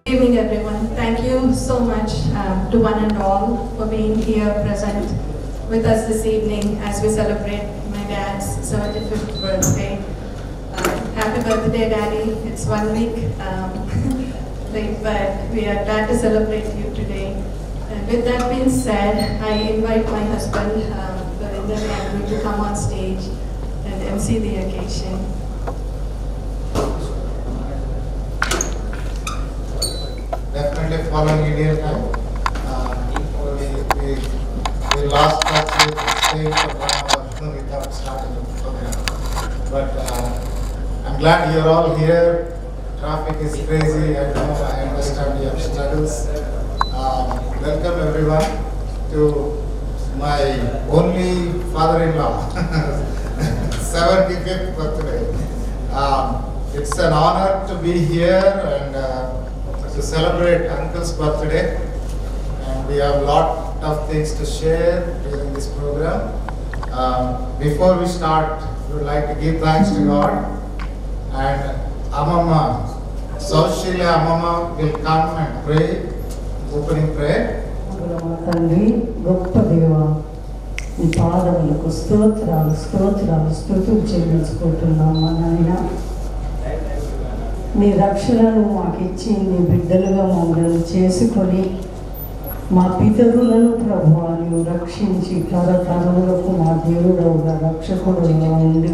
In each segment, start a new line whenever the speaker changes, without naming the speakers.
Good evening, everyone. Thank you so much to one and all for being here present with us this evening as we celebrate my dad's 75th birthday. Happy birthday, Daddy. It's 1 week late, but we are glad to celebrate you today. And with that being said, I invite my husband, Belinda Andrew, to come on stage and MC the occasion.
Definitely following Indian time. We lost touch with staying for 1 hour without starting the program. But I'm glad you're all here. Traffic is crazy. I understand your struggles. Welcome everyone to my only father-in-law 75th birthday. It's an honor to be here and to celebrate Uncle's birthday, and we have a lot of things to share during this program. Before we start, we would like to give thanks to God, and Amama, Saushilya Amama will come and pray, opening prayer.
తండ్రి గొప్ప దేవ నీ పాదములకు స్తోత్రాలు స్తుతులు చెల్లించుకుంటున్నాం మా నాయన. నీ రక్షణను మాకు ఇచ్చి నీ బిడ్డలుగా మమ్మల్ని చేసుకొని మా పితరులను ప్రభువా నీవు రక్షించి తరతరములకు మా దేవుడవుగా రక్షకుడుగా ఉండి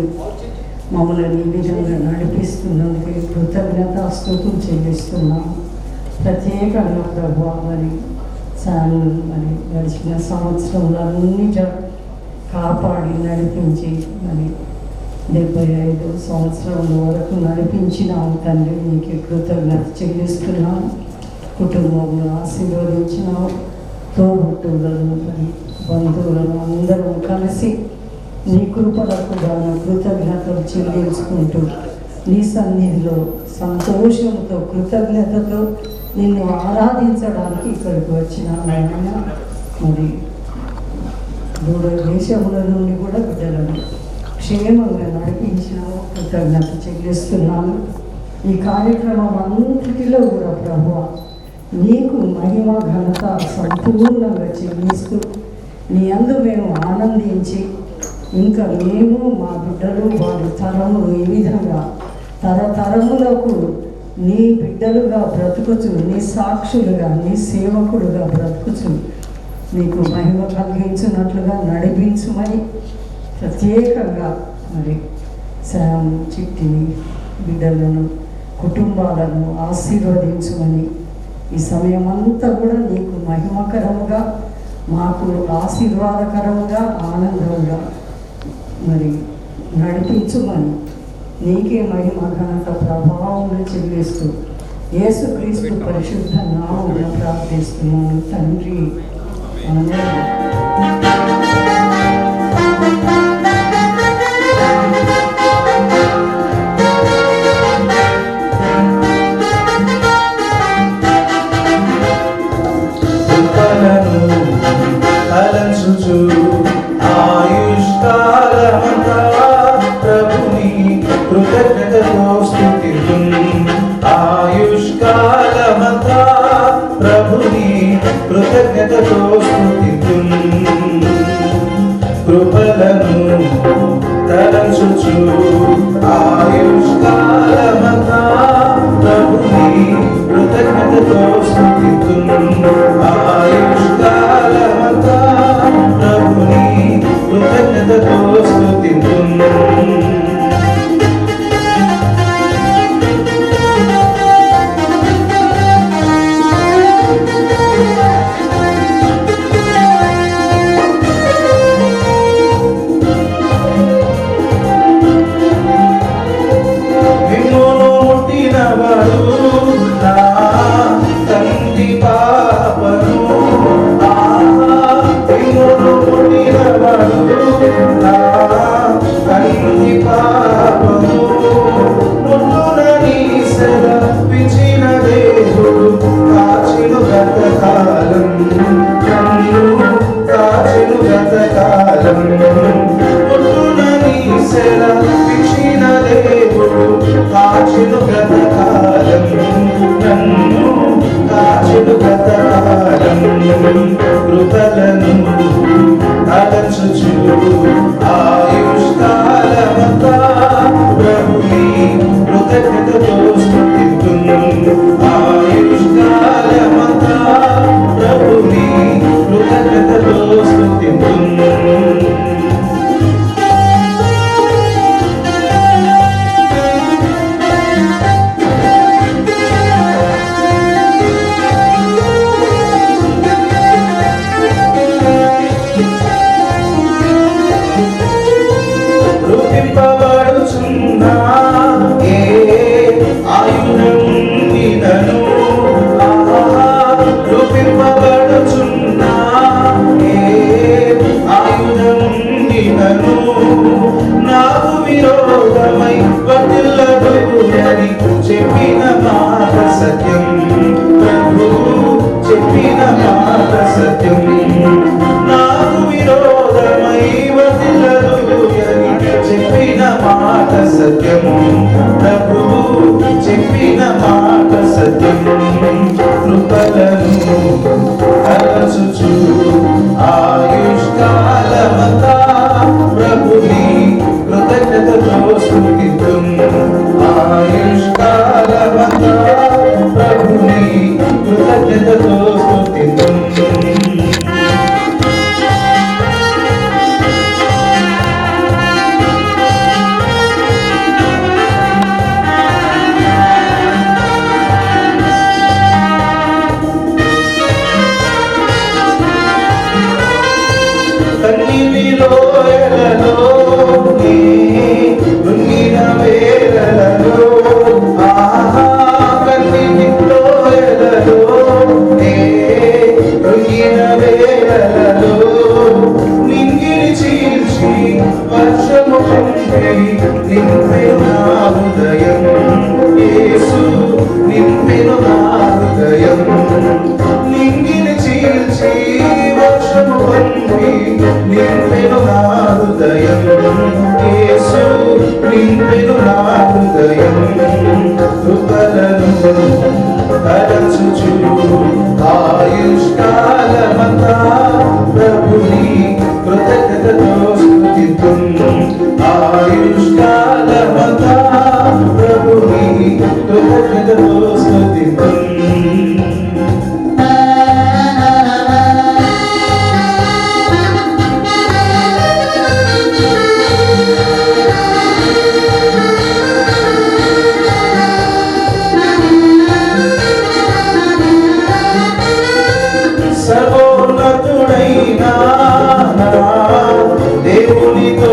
మమ్మల్ని ఈ విధంగా నడిపిస్తున్నందుకు కృతజ్ఞత స్తుతులు చెల్లిస్తున్నాం. ప్రత్యేకంగా ప్రభువా మరి మరి గడిచిన సంవత్సరంలో అన్నిట కాపాడి నడిపించి మరి 75 సంవత్సరాల వరకు నడిపించినాము తండ్రి. నీకు కృతజ్ఞత చెల్లిస్తున్నాము. కుటుంబంలో ఆశీర్వదించినాము. తోబుట్టువులను మరి బంధువులను అందరం కలిసి నీ కృపలకు గాను కృతజ్ఞతలు చెల్లించుకుంటూ నీ సన్నిధిలో సంతోషంతో కృతజ్ఞతతో నిన్ను ఆరాధించడానికి ఇక్కడికి వచ్చిన నాయన. మరి దూర దేశముల నుండి కూడా బిడ్డలను క్షేమంగా నడిపించిన కృతజ్ఞత చెల్లిస్తున్నాను. ఈ కార్యక్రమం అంతటిలో కూడా ప్రభువా నీకు మహిమ ఘనత సంపూర్ణంగా చెల్లిస్తూ నీ అందు మేము ఆనందించి ఇంకా మేము మా బిడ్డలు వారి తరములు ఈ విధంగా తరతరములకు నీ బిడ్డలుగా బ్రతుకుచు, నీ సాక్షులుగా, నీ సేవకుడుగా బ్రతుకుచు నీకు మహిమ కలిగించినట్లుగా నడిపించుమని ప్రత్యేకంగా మరి శామ్ చిట్టిని బిడ్డలను కుటుంబాలను ఆశీర్వదించుమని ఈ సమయం అంతా కూడా నీకు మహిమకరముగా మాకు ఆశీర్వాదకరముగా ఆనందంగా మరి నడిపించుమని నీకే మహిమ ఘనత ప్రభావం చెల్లిస్తూ యేసుక్రీస్తు పరిశుద్ధ నామమున ప్రార్థిస్తున్నాను తండ్రి.
కృపలను తలంచుచు ఆయుష్కాలమంతా ప్రభుని కృతజ్ఞతతో స్తుతింతును. ఆయుష్కాలమంతా ప్రభుని కృతజ్ఞతతో స్తుతింతును. అని చెప్పిన మాట సత్యం. ప్రభు చెప్పిన మాట సత్యం. నాకు విరోధమై వర్ధిల్లదు అని చెప్పిన మాట సత్యం. ప్రభు చెప్పిన మాట సత్యం. కృపలను కలచుచు ఆయుష్కాలమంతా ప్రభుని కృతజ్ఞతతో స్తుతింతును. ఆయుష్కాలమంతా ప్రభుని కృతజ్ఞతతో స్తుతింతును. కన్నీలిలో ఎలలో కృంగిన వేళలలో ఆహా కన్నీలిలో ఎలలో కృంగిన వేళలలో నింగిని చీల్చి వర్షము పంపి నింపెను నా హృదయం. యేసు నింపెను నా హృదయం. నింగిని చీల్చి వర్షము పంపి నింపెను నా హృదయం. యేసు నింపెను నా హృదయం. కృపలను కలచుచు ఆయుష్కాలమంతా ప్రభుని కృతజ్ఞతతో స్తుతింతును. ఆయుష్కాలమంతా ప్రభుని కృతజ్ఞతతో స్తుతింతును. సర్వోన్నతుడైన దేవునితో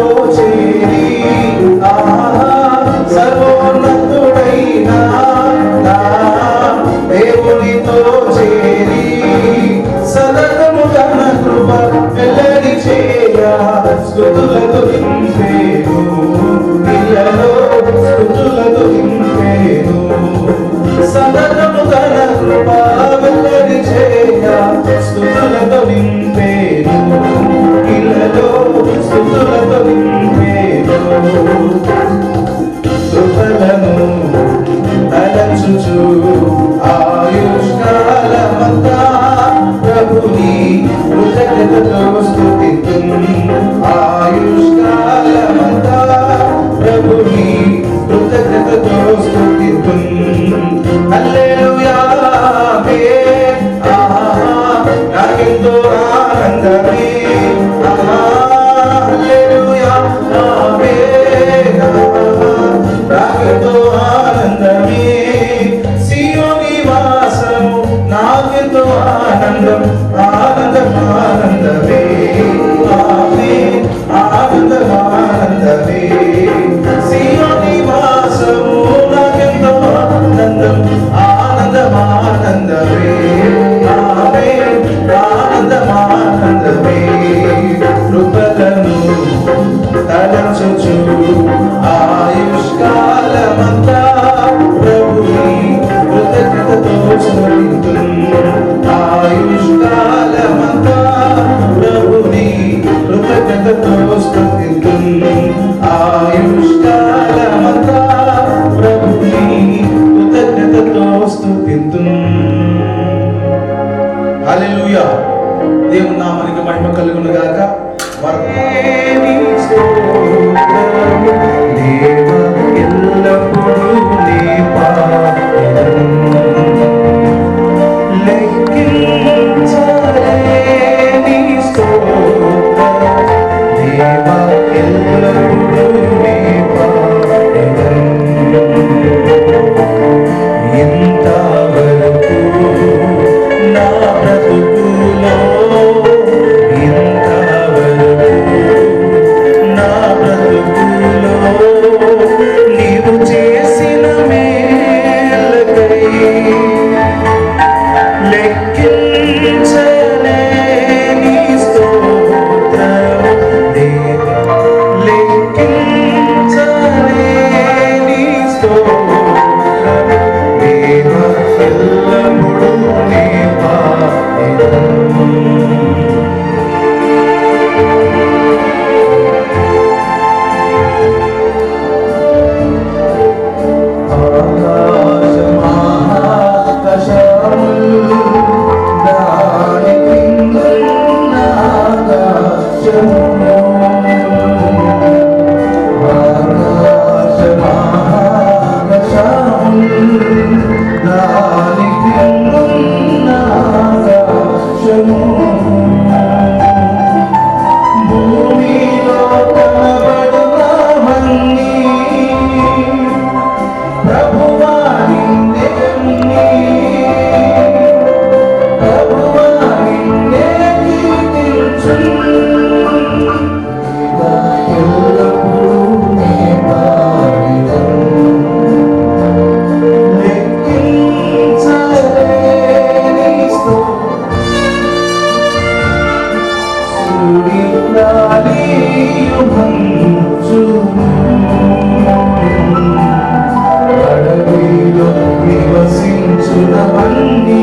సురవన్నీ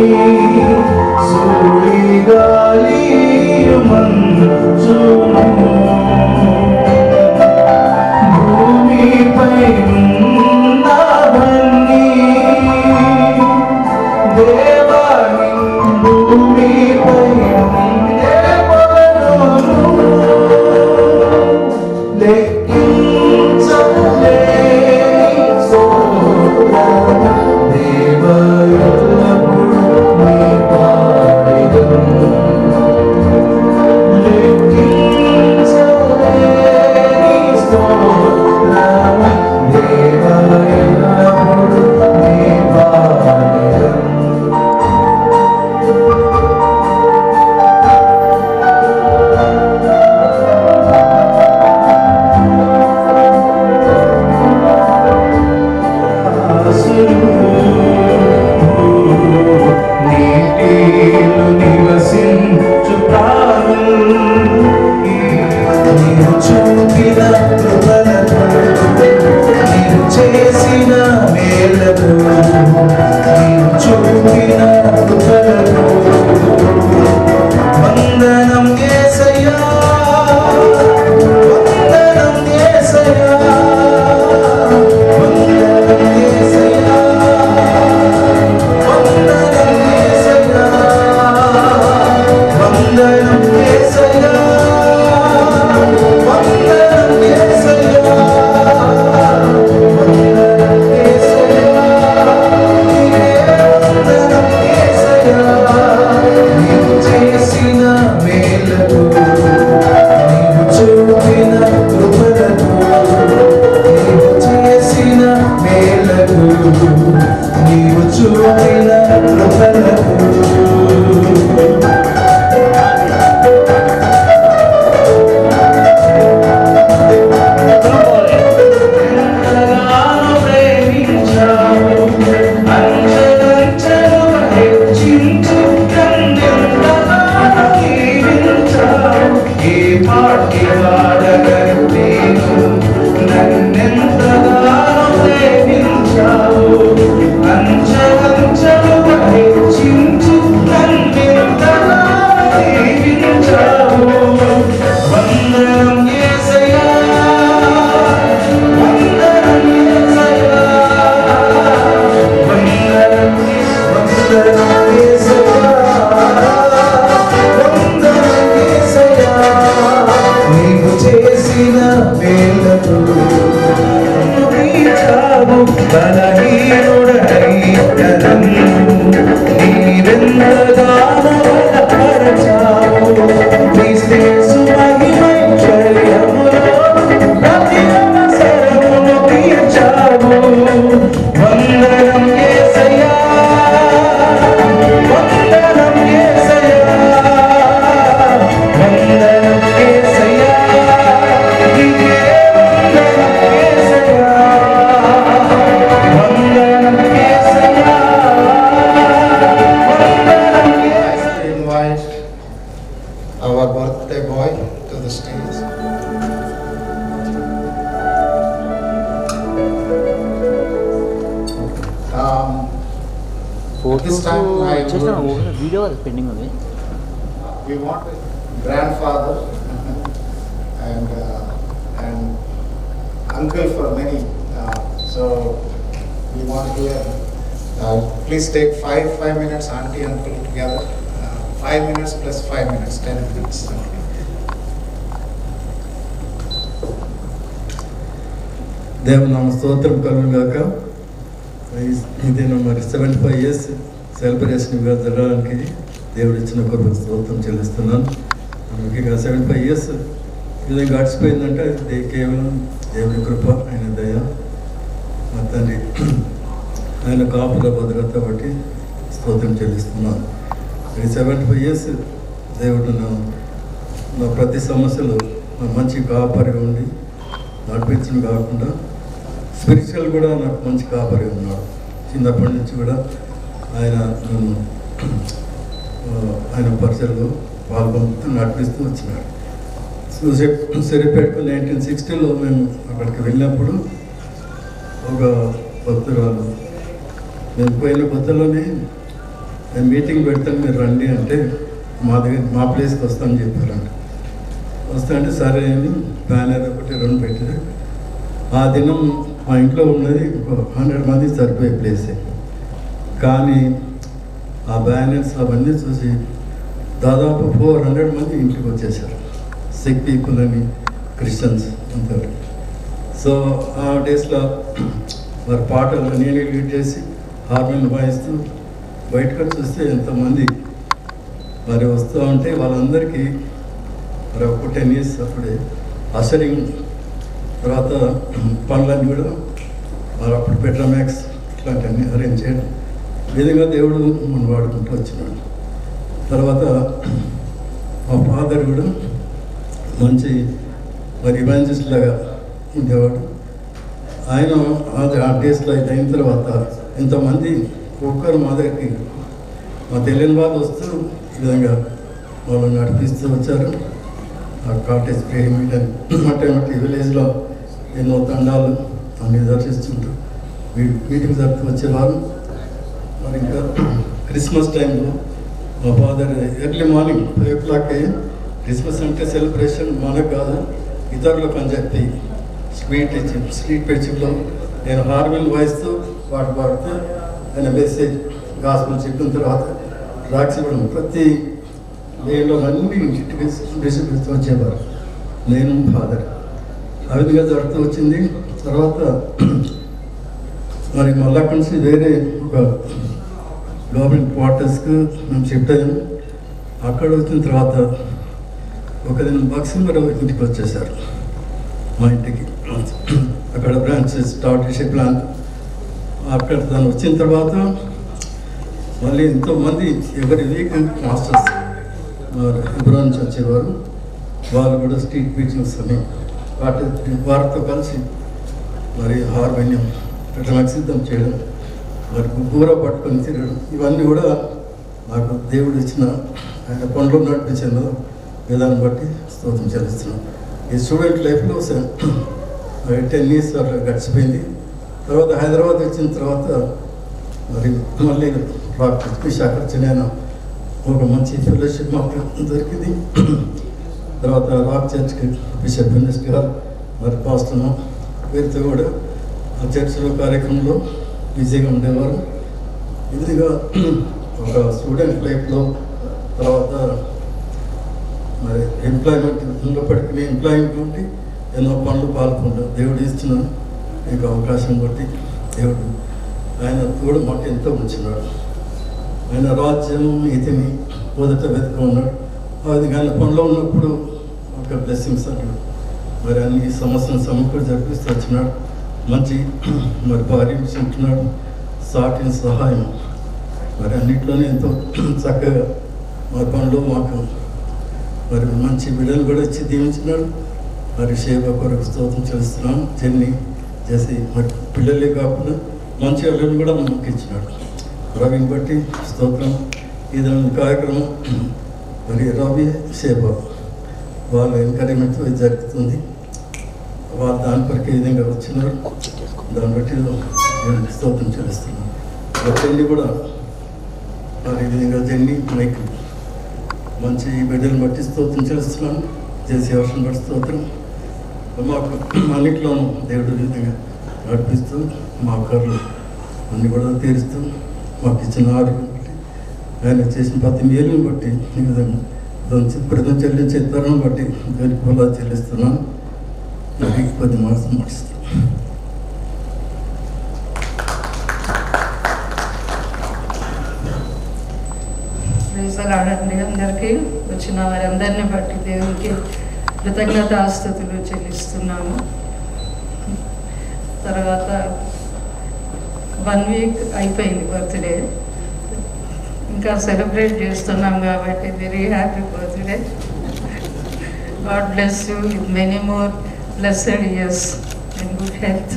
సుడిగాలియు మంచును భూమిపై ఉన్నవన్నీ దేవాని భూమిపై ఉండే పవనును లెక్కించలేని స్తోత్రం దేవా ఎల్లప్పుడూ నీ పాడెదను లెక్కించలేని స్తోత్రం దేవా ఎల్లప్పుడూ నీ పాడెదను నీటిలో నివసించు ప్రాణం నీవు చూపిన కృపలకు నీవు చేసిన మేలకు నీవు చూపిన కృపలకు వందనం యేసయ్యా వందనం యేసయ్యా వందనం యేసయ్యా వందనం యేసయ్యా వందనం యేసయ్యా వందనం యేసయ్యా వందనం యేసయ్యా వందనం యేసయ్యా నీవు చేసిన మేలకు నీవు చూపిన కృపలకు నీవు చేసిన మేలకు నీవు చూపిన కృపలకు ఎంతగానో ప్రేమించావు అంచెలంచెలుగా హెచ్చించు నన్నెంతగానో దీవించావు ఏ పాటి వాడగను నేను నన్నెంతగానో ప్రేమించావు అంచెలంచెలుగా హెచ్చించు నన్నెంతగానో దీవించావు వందనం యేసయ్యా వందనం యేసయ్యా వందనం యేసయ్యా వందనం యేసయ్యా నీవు చేసిన మేలకు నీచావు బలహీనుడైనను నీవెంతగానో బలపరచావు నీ శ్రేసు మహిమైశ్వర్యములో ప్రతి అవసరమును తీర్చావు వందనం యేసయ్యా వందనం యేసయ్యా వందనం యేసయ్యా నీకే వందనం యేసయ్యా వందనం యేసయ్యా వందనం యేసయ్యా
I invite our birthday boy to the stage. This time I would,
video pending ఉంది
we want a grandfather and uncle for many. So we want to hear. Please take 5 minutes, auntie, uncle together. 5 minutes plus 5 minutes, 10 minutes.
దేవుని స్తోత్రం కలుగును గాక. ఇది మరి 75 years celebration జరగడానికి దేవుడు ఇచ్చిన కొరకు స్తోత్రం చెల్లిస్తున్నాను. ముఖ్యంగా 75 years ఇది గడిచిపోయిందంటే అది కేవలం దేవుని కృప, ఆయన దయ, మా తండ్రి ఆయన కాపుల భద్రత బట్టి స్తోత్రం చెల్లిస్తున్నాను. ఈ 75 years దేవుడు నా ప్రతి సమస్యలో నా మంచి కాపరి ఉండి నడిపించడం కాకుండా స్పిరిచువల్ కూడా నాకు మంచి కాపరి ఉన్నాడు. చిన్నప్పటి నుంచి కూడా ఆయన నన్ను ఆయన పరిచయలో పాల్గొంటూ నడిపిస్తూ వచ్చినాడు. సరిపేటకు 1960లో మేము అక్కడికి వెళ్ళినప్పుడు ఒక భక్తురాలు మేము పోయిన కొత్తలోనే మీటింగ్ పెడతాను మీరు రండి అంటే మా ప్లేస్కి వస్తామని చెప్పారంట. వస్తా అంటే సరే అని బ్యానర్ ఒకటి 2 పెట్టారు. ఆ దినం మా ఇంట్లో ఉన్నది 100 మంది సరిపోయే ప్లేసే. కానీ ఆ బ్యానర్స్ అవన్నీ చూసి దాదాపు 400 మంది ఇంటికి వచ్చేసారు. సిక్ పీపుల్ అని, క్రిస్టియన్స్ అంటారు. సో ఆ డేస్లో మరి పాటలు నేనే లీడ్ చేసి హార్మోనియం వాయిస్తూ బయటకు చూస్తే ఎంతమంది మరి వస్తూ ఉంటే వాళ్ళందరికీ మరి ఒక 10 years అప్పుడే అసరింగ్ తర్వాత పనులన్నీ కూడా మరి అప్పుడు పెట్రామ్యాక్స్ ఇట్లాంటివన్నీ అరేంజ్ చేయడం విధంగా దేవుడు మనం వాడుకుంటూ వచ్చినాడు. తర్వాత మా ఫాదర్ కూడా మంచి మరి ఇవాంజలిస్ట్ లాగా ఉండేవాడు. ఆయన ఆ డేస్లో అయితే అయిన తర్వాత ఎంతోమంది ఒక్కరు మా దగ్గరికి మా తెలియని వాళ్ళు వస్తూ ఈ విధంగా వాళ్ళు నడిపిస్తూ వచ్చారు. ఆ కాటేజ్ ప్రేమిట్ అని మట్టి విలేజ్లో ఎన్నో తండాలు అన్ని దర్శిస్తుంటూ వీటికి జరుపుతూ వచ్చేవారు. మరి ఇంకా క్రిస్మస్ టైంలో మా father early morning 5 o'clock Christmas అంటే సెలబ్రేషన్ మనకు కాదు ఇతరులకు అని చెప్పి స్ట్రీట్ పిచ్లో నేను హార్మోనియం వాయిస్తూ పాడుతూ ఆయన మెసేజ్ గాస్పెల్ చెప్పిన తర్వాత రాక్స్ ఇవ్వడం ప్రతి లేన్లో అన్ని ఇంటికి డిస్ట్రిబ్యూట్ వచ్చేవారు. నేను ఫాదర్ ఆ విధంగా జరుగుతూ వచ్చింది. తర్వాత మరి మళ్ళీ అక్కడి నుంచి వేరే ఒక గవర్నమెంట్ క్వార్టర్స్కి మేము షిఫ్ట్ అయ్యాము. అక్కడ వచ్చిన తర్వాత ఒక దిన బక్సింగరావు ఇంటికి వచ్చేసారు మా ఇంటికి. అక్కడ బ్రాంచ్ స్టార్ట్ చేసే ప్లాన్. అక్కడ తను వచ్చిన తర్వాత మళ్ళీ ఎంతోమంది ఎవరి వీక్ మాస్టర్స్ ఎబ్రో నుంచి వచ్చేవారు. వాళ్ళు కూడా స్ట్రీట్ మీటింగ్స్ అని వారితో కలిసి మరి హార్మోనియం పెట్రామ్యాక్స్ సిద్ధం చేయడం, మరి కూర పట్టుకొని తిరగడం, ఇవన్నీ కూడా నాకు దేవుడు ఇచ్చిన ఆయన పనులు నడిపించిన విధానం బట్టి స్తోత్రం చెల్లిస్తున్నాం. ఈ స్టూడెంట్ లైఫ్లో 10 years అట్లా గడిచిపోయింది. తర్వాత హైదరాబాద్ వచ్చిన తర్వాత మరి మళ్ళీ విశాఖపట్నం ఒక మంచి ఫెలోషిప్ మాకు దొరికింది. తర్వాత రాక్ చర్చ్కి బిషప్ మినిస్టర్ గారు మరి పాస్టర్ వీరితో కూడా ఆ చర్చ్లో కార్యక్రమంలో బిజీగా ఉండేవారు. ఇదిగా ఒక స్టూడెంట్ లైఫ్లో తర్వాత మరి ఎంప్లాయ్మెంట్ ఉన్నప్పటికీ ఎంప్లాయ్మెంట్ ఉండి ఎన్నో పనులు పాల్గొంటాం. దేవుడు ఇచ్చిన మీకు అవకాశం బట్టి దేవుడు ఆయన కూడా మాకు ఎంతో ఉంచినాడు. ఆయన రాజ్యం నీతిని మొదట వెతుకున్నాడు. ఆ విధంగా ఆయన పనిలో ఉన్నప్పుడు ఒక బ్లెస్సింగ్స్ అంటాడు. మరి అన్ని సమస్యలను సమకూరి జరిపిస్తూ వచ్చినాడు. మంచి మరి భార్య ఉంటున్నాడు. సాటిన సహాయం మరి అన్నింటిలోనే ఎంతో చక్కగా మరి పనిలో మాకు మరి మంచి బిడ్డలు కూడా ఇచ్చి దీవించినాడు. మరి సేవ కొరకు స్తోత్రం చేస్తున్నాం. చెన్ని చేసి మరి పిల్లలే కాకుండా మంచి వాళ్ళని కూడా మనకి ఇచ్చినాడు. రవిని బట్టి స్తోత్రం. ఇది కార్యక్రమం మరి రవి సేవ వాళ్ళ ఎంకరేజ్మెంట్ జరుగుతుంది. వాళ్ళు దాని కొరకు ఈ విధంగా వచ్చినారు. దాన్ని బట్టి నేను స్తోత్రం చెల్లిస్తున్నాను. చెల్లి కూడా మరి ఈ విధంగా జెన్ని మైక్ మంచి బిడ్డలను బట్టి స్తోత్రం చేస్తున్నాను. చేసే అవసరం బట్టి స్తోత్రం. మాకు అన్నింటిలోనూ దేవుడు విధంగా నడిపిస్తూ మా కర్రలు అన్నీ కూడా తీరుస్తూ మాకు ఇచ్చిన ఆరోగ్యం బట్టి ఆయన చేసిన ప్రతి మేలుని బట్టి ఈ విధంగా కృతం చెల్లించే తరుణం బట్టి దేవునికి పొలా చెల్లిస్తున్నాను. నాకు 10 మాసం ముగిస్తాను.
ఆడండి అందరికీ వచ్చిన వారందరినీ బట్టి దేవునికి కృతజ్ఞతాస్తుతులు చెల్లిస్తున్నాము. తర్వాత 1 week అయిపోయింది బర్త్డే, ఇంకా సెలబ్రేట్ చేస్తున్నాం కాబట్టి very happy birthday. God bless you with many more blessed years and good health.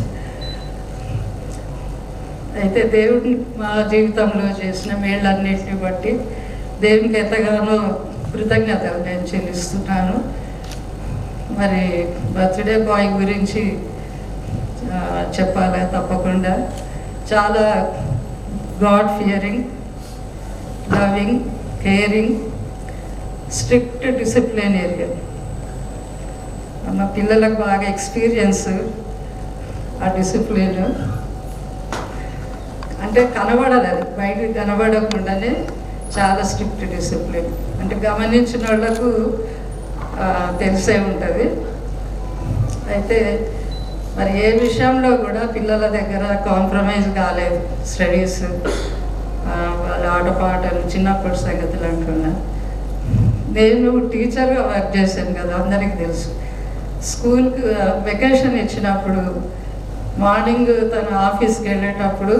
అయితే దేవుడిని మా జీవితంలో చేసిన మేళ్ళన్నిటిని బట్టి దేవునికి ఎంతగానో కృతజ్ఞతలు నేను చెల్లిస్తున్నాను. మరి బర్త్డే బాయ్ గురించి చెప్పాలి తప్పకుండా. చాలా God Fearing, loving, caring, strict disciplinarian. మా పిల్లలకు బాగా ఎక్స్పీరియన్స్ ఆ డిసిప్లిన్. అంటే కనబడదు, అది బయటకు కనబడకుండానే చాలా స్ట్రిక్ట్ డిసిప్లిన్. అంటే గమనించిన వాళ్ళకు తెలిసే ఉంటుంది. అయితే మరి ఏ విషయంలో కూడా పిల్లల దగ్గర కాంప్రమైజ్ కాలేదు. స్టడీస్, వాళ్ళ ఆటపాటలు, చిన్నప్పటి సంగతులు అంటున్నా. నేను టీచర్గా వర్క్ చేశాను కదా, అందరికీ తెలుసు. స్కూల్కి వెకేషన్ ఇచ్చినప్పుడు మార్నింగ్ తన ఆఫీస్కి వెళ్ళేటప్పుడు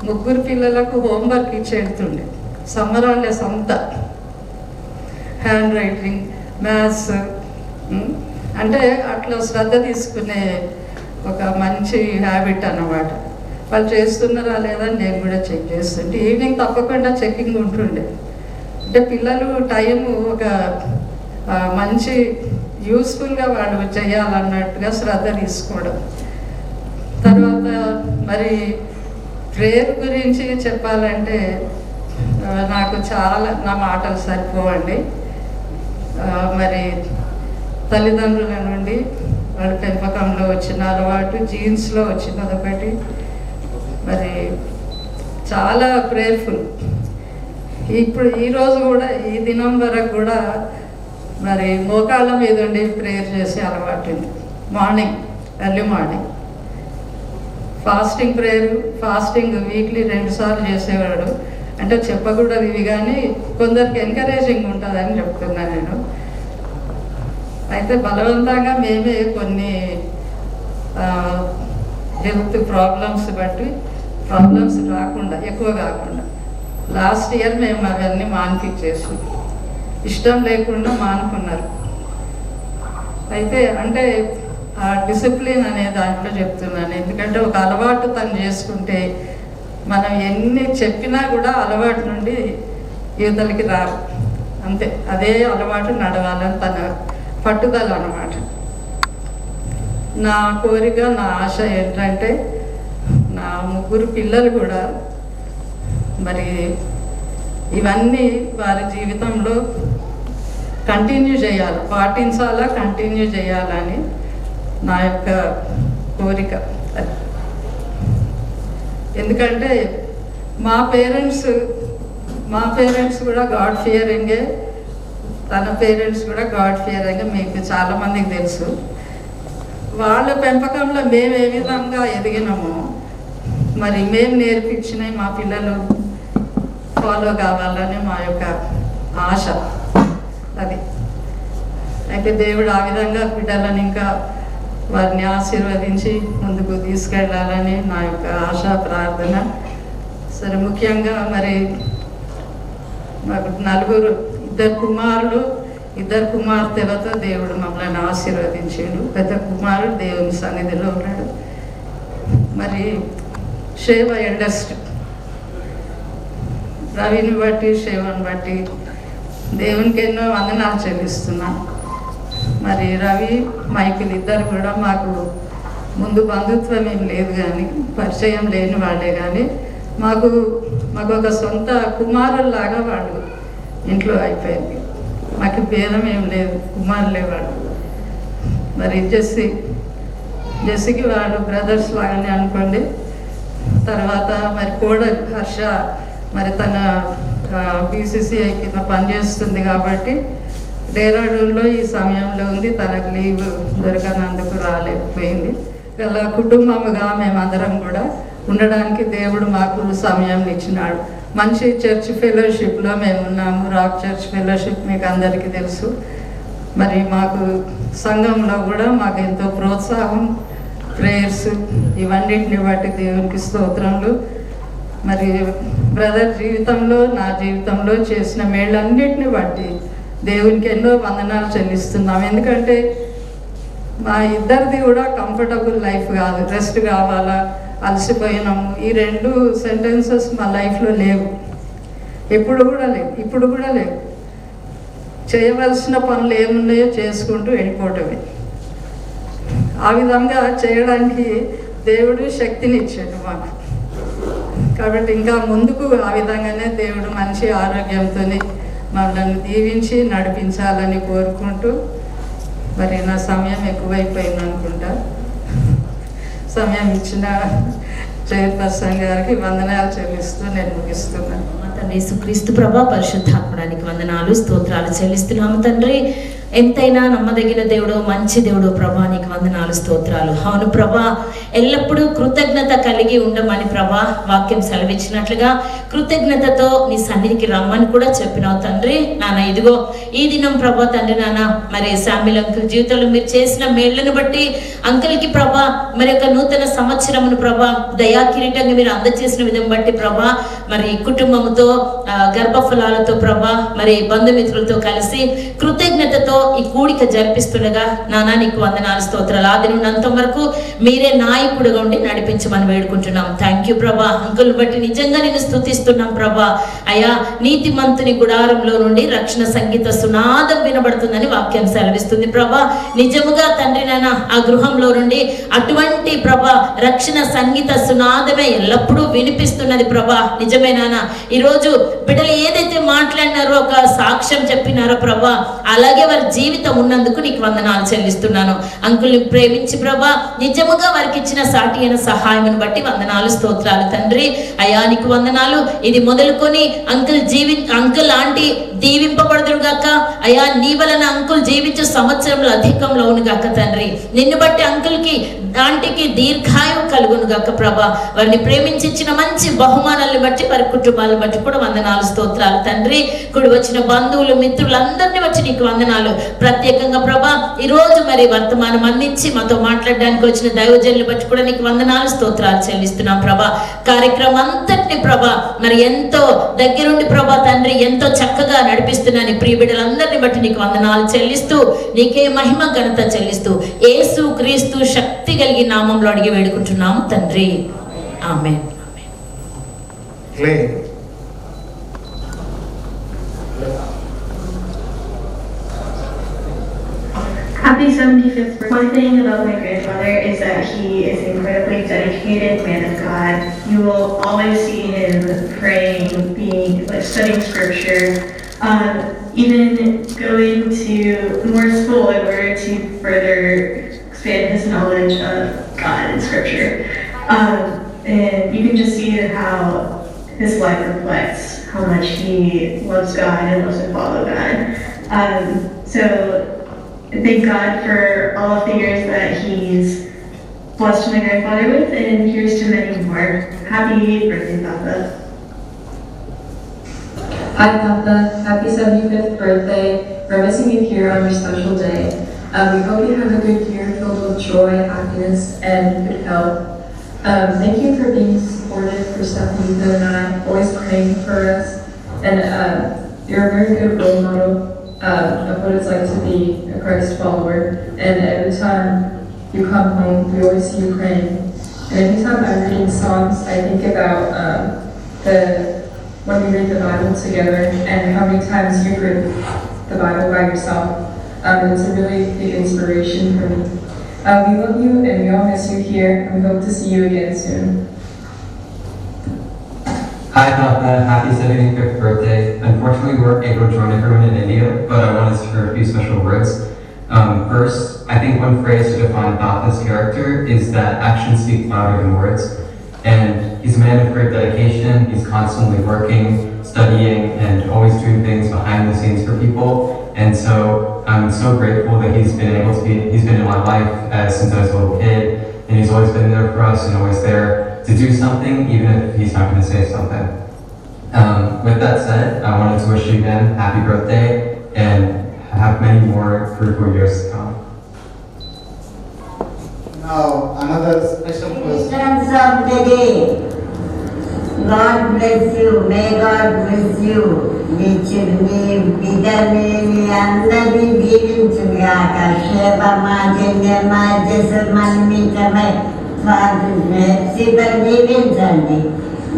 3 పిల్లలకు హోంవర్క్ ఇచ్చి వెళ్తుండే. సమ్మర్ హాలిడేస్ అంతా హ్యాండ్ రైటింగ్, మ్యాథ్స్, అంటే అట్లా శ్రద్ధ తీసుకునే ఒక మంచి హ్యాబిట్ అన్నమాట. వాళ్ళు చేస్తున్నారా లేదా నేను కూడా చెక్ చేస్తుంటే ఈవినింగ్ తప్పకుండా చెకింగ్ ఉంటుండే. అంటే పిల్లలు టైము ఒక మంచి యూస్ఫుల్గా వాళ్ళు చేయాలన్నట్టుగా శ్రద్ధ తీసుకోవడం. తర్వాత మరి ప్రేయర్ గురించి చెప్పాలంటే నాకు చాలా, నా మాటలు సరిపోవండి. మరి తల్లిదండ్రుల నుండి వాళ్ళ పెంపకంలో వచ్చిన అలవాటు, జీన్స్లో వచ్చినది ఒకటి. మరి చాలా ప్రేయర్ఫుల్. ఇప్పుడు ఈరోజు కూడా, ఈ దినం వరకు కూడా మరి మోకాళ్ళ మీద ఉండి ప్రేయర్ చేసే అలవాటు ఉంది. Morning, early morning fasting prayer, fasting weekly 2 సార్లు చేసేవాడు. అంటే చెప్పకూడదు ఇవి, కానీ కొందరికి ఎంకరేజింగ్ ఉంటుందని చెప్తున్నాను నేను. అయితే బలవంతంగా మేమే కొన్ని హెల్త్ ప్రాబ్లమ్స్ బట్టి, ప్రాబ్లమ్స్ రాకుండా, ఎక్కువ కాకుండా లాస్ట్ ఇయర్ మేము అవన్నీ మాన్పించేసాం. ఇష్టం లేకుండా మానుకున్నారు. అయితే అంటే ఆ డిసిప్లిన్ అనే దాంట్లో చెప్తున్నాను. ఎందుకంటే ఒక అలవాటు తను చేసుకుంటే మనం ఎన్ని చెప్పినా కూడా అలవాటు నుండి యువతలకి రారు. అంతే, అదే అలవాటు నడవాలని తన పట్టుదల అన్నమాట. నా కోరిక, నా ఆశ ఏంటంటే నా 3 పిల్లలు కూడా మరి ఇవన్నీ వారి జీవితంలో కంటిన్యూ చేయాలి, పాటించాలా, కంటిన్యూ చేయాలని నా యొక్క కోరిక. ఎందుకంటే మా పేరెంట్స్ కూడా గాడ్ ఫియరింగే, తన పేరెంట్స్ కూడా గాడ్ ఫియరింగే, మీకు చాలామందికి తెలుసు. వాళ్ళ పెంపకంలో మేము ఏ విధంగా ఎదిగినామో మరి మేము నేర్పించినవి మా పిల్లలు ఫాలో కావాలని మా యొక్క ఆశ అది. అయితే దేవుడు ఆ విధంగా బిడ్డలను ఇంకా వారిని ఆశీర్వదించి ముందుకు తీసుకెళ్ళాలని నా యొక్క ఆశ, ప్రార్థన. సరే, ముఖ్యంగా మరి మాకు 2 కుమారులు, 2 కుమార్తెలతో దేవుడు మమ్మల్ని ఆశీర్వదించాడు. పెద్ద కుమారుడు దేవుని సన్నిధిలో ఉన్నాడు. మరి సేవ ఎల్డెస్ట్ రవిని బట్టి, సేవను బట్టి దేవునికి ఎన్నో వందనాలు చెల్లిస్తున్నా. మరి రవి, మైకిల్ ఇద్దరు కూడా మాకు ముందు బంధుత్వం ఏం లేదు, కానీ పరిచయం లేని వాళ్ళే, కానీ మాకు ఒక సొంత కుమారుల్లాగా వాళ్ళు ఇంట్లో అయిపోయింది. మాకు భేదం ఏం లేదు, కుమారులే వాళ్ళు. మరి జెస్సీకి వాళ్ళు బ్రదర్స్ లాగానే అనుకోండి. తర్వాత మరి కోడలు హర్ష మరి తన BCCI కింద పనిచేస్తుంది కాబట్టి డేరాడూన్లో ఈ సమయంలో ఉంది. తనకు లీవ్ దొరకనందుకు రాలేకపోయింది. ఇలా కుటుంబముగా మేమందరం కూడా ఉండడానికి దేవుడు మాకు సమయం ఇచ్చినాడు. మంచి చర్చ్ ఫెలోషిప్లో మేము ఉన్నాము. రాక్ చర్చ్ ఫెలోషిప్ మీకు అందరికీ తెలుసు. మరి మాకు సంఘంలో కూడా మాకు ఎంతో ప్రోత్సాహం, ప్రేయర్స్, ఇవన్నిటిని బట్టి దేవునికి స్తోత్రములు. మరి బ్రదర్ జీవితంలో, నా జీవితంలో చేసిన మేళ్ళన్నిటిని బట్టి దేవునికి ఎన్నో వందనాలు చెల్లిస్తున్నాం. ఎందుకంటే మా ఇద్దరిది కూడా కంఫర్టబుల్ లైఫ్ కాదు. రెస్ట్ కావాలా, అలసిపోయినాము, ఈ 2 సెంటెన్సెస్ మా లైఫ్లో లేవు. ఎప్పుడు కూడా లేవు, ఇప్పుడు కూడా లేవు. చేయవలసిన పనులు ఏమున్నాయో చేసుకుంటూ వెళ్ళిపోవటమే. ఆ విధంగా చేయడానికి దేవుడు శక్తిని ఇచ్చాడు మాకు. కాబట్టి ఇంకా ముందుకు ఆ విధంగానే దేవుడు మంచి ఆరోగ్యంతో మమ్మల్ని దీవించి నడిపించాలని కోరుకుంటూ, మరి నా సమయం ఎక్కువైపోయింది అనుకుంటా. సమయం ఇచ్చిన చైర్పర్సన్ గారికి వందనాలు చెల్లిస్తూ నేను ముగిస్తున్నాను.
తండ్రి యేసుక్రీస్తు ప్రభా పరిశుద్ధాత్మడానికి వందనాలు స్తోత్రాలు చెల్లిస్తున్నాము తండ్రి. ఎంతైనా నమ్మదగిన దేవుడు, మంచి దేవుడు ప్రభా, నీకు వందనాలు స్తోత్రాలు. అవును ప్రభా, ఎల్లప్పుడూ కృతజ్ఞత కలిగి ఉండమని ప్రభా వాక్యం సెలవిచ్చినట్లుగా కృతజ్ఞతతో నీ సన్నిధికి రమ్మని కూడా చెప్పినావు తండ్రి. నాన్న ఇదిగో ఈ దినం ప్రభా తండ్రి నాన్న మరి శామ్యుల్ అంకుల్ జీవితంలో మీరు చేసిన మేళ్లను బట్టి అంకుల్కి ప్రభా మరి ఒక నూతన సంవత్సరమును ప్రభా దయా కిరీటంగా మీరు అందజేసిన విధం బట్టి ప్రభా మరి కుటుంబంతో గర్భఫలాలతో ప్రభా మరి బంధుమిత్రులతో కలిసి కృతజ్ఞతతో ఈ కూడిక జరిపిస్తుండగా నానా నీకు వందనాలు స్తోత్రాలు. ఆది నుండి అంతం వరకు మీరే నాయకుడుగా ఉండి నడిపించమని వేడుకుంటున్నాం. థ్యాంక్ యూ ప్రభా. అంకుల్ని బట్టి నిజంగా నేను స్తుతిస్తున్నాం ప్రభా. అయా నీతిమంతుని గుడారంలో నుండి రక్షణ సంగీత సునాదం వినబడుతుందని వాక్యం సెలవిస్తుంది ప్రభా. నిజముగా తండ్రి నాన్న ఆ గృహంలో నుండి అటువంటి ప్రభా రక్షణ సంగీత సునాదమే ఎల్లప్పుడూ వినిపిస్తున్నది ప్రభా. నిజమే నాన్న, ఈరోజు బిడ్డలు ఏదైతే మాట్లాడినారో ఒక సాక్ష్యం చెప్పినారో ప్రభా, అలాగే వారి జీవితం ఉన్నందుకు నీకు వందనాలు చెల్లిస్తున్నాను. అంకుల్ని ప్రేమించి ప్రభా నిజముగా వారికి ఇచ్చిన సాటి అయిన సహాయమును బట్టి వందనాలు స్తోత్రాలు తండ్రి. అయా నీకు వందనాలు. ఇది మొదలుకొని అంకుల్ ఆంటీ దీవింపబడదురు గాక. అయా నీ వలన అంకుల్ జీవించే సంవత్సరంలో అధికంలో అవును గాక తండ్రి. నిన్ను బట్టి అంకుల్కి ఆంటీకి దీర్ఘాయువు కలుగును గాక ప్రభా. వారిని ప్రేమించి ఇచ్చిన మంచి బహుమానాలను బట్టి వారి కుటుంబాలను బట్టి కూడా వందనాలు స్తోత్రాలు తండ్రి. కూడి వచ్చిన బంధువులు మిత్రులందరినీ బట్టి నీకు వందనాలు. ప్రత్యేకంగా ప్రభా ఈరోజు మరి వర్తమానం అందించి మాతో మాట్లాడడానికి వచ్చిన దైవజనులు బట్టి కూడా నీకు వందనాలు స్తోత్రాలు చెల్లిస్తున్నాం ప్రభా. కార్యక్రమం అంతటిని ప్రభా మరి ఎంతో దగ్గరుండి ప్రభా తండ్రి ఎంతో చక్కగా నడిపిస్తున్నాను. ప్రియ బిడ్డలందరినీ బట్టి నీకు వందనాలు చెల్లిస్తూ నీకే మహిమ ఘనత చెల్లిస్తూ యేసు క్రీస్తు శక్తి కలిగి నామంలో అడిగి వేడుకుంటున్నాము తండ్రి. ఆమేన్.
Happy 75th birthday. One thing about my grandfather is that he is an incredibly dedicated man of God. You will always see him praying, studying scripture, even going to more school in order to further expand his knowledge of God and scripture. And you can just see how his life reflects how much he loves God and loves to follow God. So thank God for all of the years that he's blessed my grandfather with, and here's to many more. Happy birthday, Papa.
Hi, Papa. Happy 75th birthday. We're missing you here on your special day. We hope you have a good year filled with joy, happiness, and good health. Thank you for being supportive for Stephanie and I, always praying for us. And you're a very good role model of what it's like to be a Christ follower. And every time you come home, we always see you praying. And anytime I'm reading Psalms, I think about when we read the Bible together and how many times you read the Bible by yourself. It's a really big inspiration for me. We love you and we all miss you here, and we hope to see you again soon.
Hi Papa, happy 75th birthday. Unfortunately, we weren't able to join everyone in India, but I wanted to share a few special words. First, I think one phrase to define Papa's character is that actions speak louder than words. And he's a man of great dedication. He's constantly working, studying, and always doing things behind the scenes for people. And so I'm so grateful that he's been in my life since I was a little kid, and he's always been there for us and always there to do something, even if he's not going to say something. With that said, I wanted to wish you again happy birthday and have many more fruitful years to come.
Now, another special person.
of the day. God bless you. May God bless you. మీ బిడ్డని మీ అందరినీ దీవించుగాక. క్షేమమా జన్యమా జసమన్మితమై జీవించండి.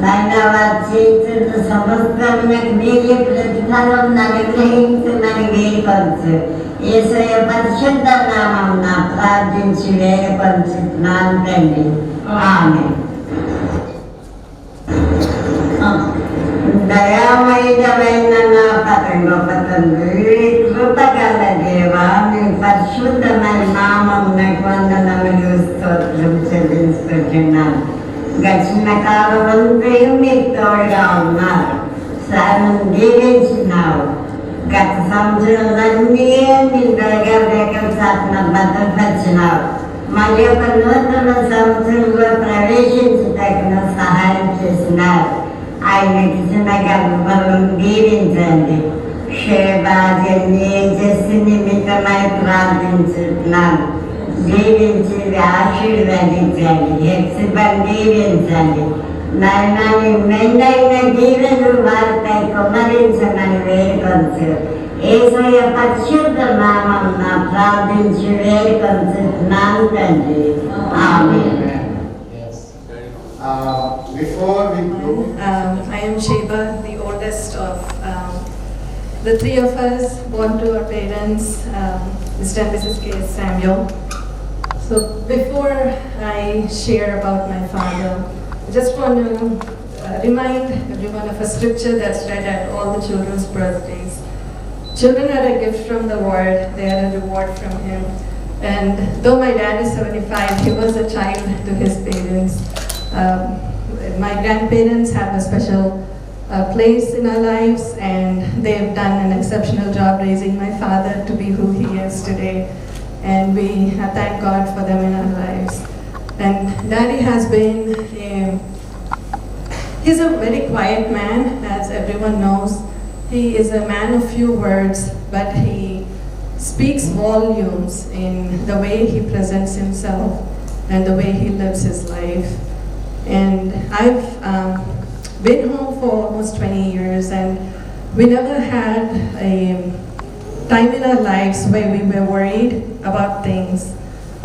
నాయన వారి చేతున్న సమస్తమునకు మీరే ప్రతిఫలం అనుగ్రహించమని వేడుకొంచు. యేసయ్య పరిశుద్ధ నామమున ప్రార్థించి వేడుకొంచున్నాను తండ్రి. ఆమేన్. వేడుకుంటున్నాను. గడిచిన కాలం అంతా మీకు తోడుగా ఉన్నారు. సార్ దీవించినావు. గత సంవత్సరాలన్నీ నిండగా రేఖల శాసన భద్రపరిచినావు. మరి ఒక నూతన సంవత్సరంలో ప్రవేశించదగిన సహాయం చేసినారు. ఆయనకి చిన్న గర్భఫలం దీవించండి. క్షేమాన్ని చేసి నిమిత్తమై ప్రార్థించుతున్నాను. దీవించి ఆశీర్వదించండి. హెక్సిబన్ దీవించండి. నాయనాన్ని మెండైన దీవెను వారిపై కుమరించమని వేడుకొంచు. యేసయ్య పరిశుద్ధ నామమున ప్రార్థించి వేడుకొంచుతున్నాను తండ్రి. ఆమేన్.
Before we go,
I am Sheba, the oldest of the three of us, born to our parents, Mr. and Mrs. K. Samuel. So before I share about my father, I just want to remind everyone of a scripture that's read at all the children's birthdays. Children are a gift from the Lord, they are a reward from Him. And though my dad is 75, he was a child to his parents. My grandparents have a special place in our lives, and they have done an exceptional job raising my father to be who he is today. And we thank God for them in our lives. And Daddy has been he's a very quiet man, as everyone knows. He is a man of few words, but he speaks volumes in the way he presents himself and the way he lives his life. And I've been home for almost 20 years, and we never had a time in our lives where we were worried about things.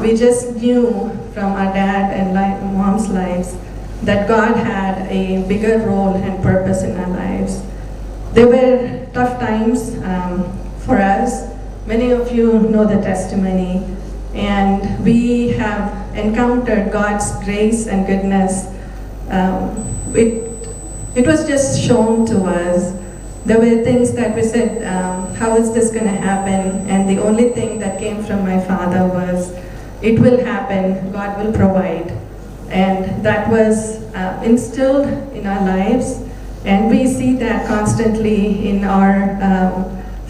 We just knew from our dad and mom's lives that God had a bigger role and purpose in our lives. There were tough times for us. Many of you know the testimony, and we have encountered God's grace and goodness. It was just shown to us. There were things that we said, how is this going to happen? And the only thing that came from my father was, it will happen, God will provide. And that was instilled in our lives, and we see that constantly in our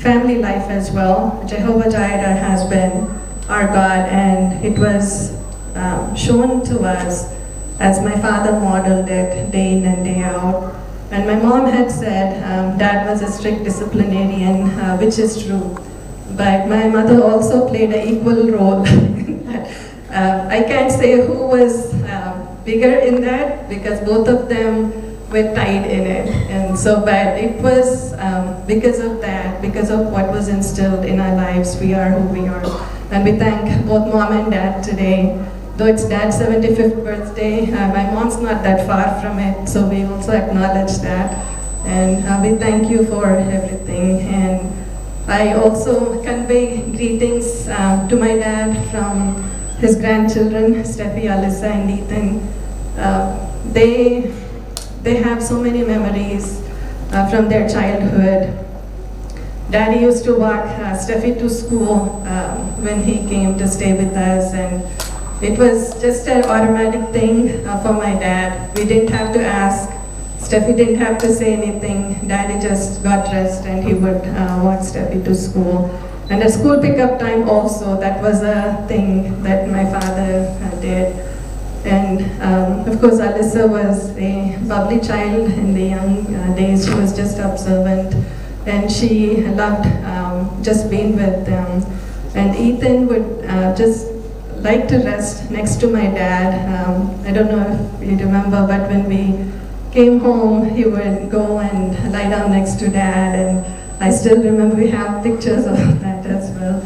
family life as well. Jehovah Jireh has been our God, and it was shown to us as my father modeled it day in and day out. And my mom had said Dad was a strict disciplinarian, which is true. But my mother also played an equal role. I can't say who was bigger in that, because both of them were tied in it. And so, but it was because of that, because of what was instilled in our lives, we are who we are. And we thank both mom and dad today. Though it's dad's 75th birthday, my mom's not that far from it, so we also acknowledge that. And we thank you for everything. And I also convey greetings to my dad from his grandchildren, Steffi, Alyssa, and Ethan. They have so many memories from their childhood. Daddy used to walk Steffi to school when he came to stay with us, and it was just an automatic thing for my dad. We didn't have to ask. Steffi didn't have to say anything. Daddy just got dressed and he would walk Steffi to school. And at school pickup time also, that was a thing that my father did. And of course, Alyssa was a bubbly child in the young days. She was just observant, and she loved just being with them. And Ethan would just like to rest next to my dad. I don't know if you remember, but when we came home, he would go and lie down next to dad, and I still remember we have pictures of that as well.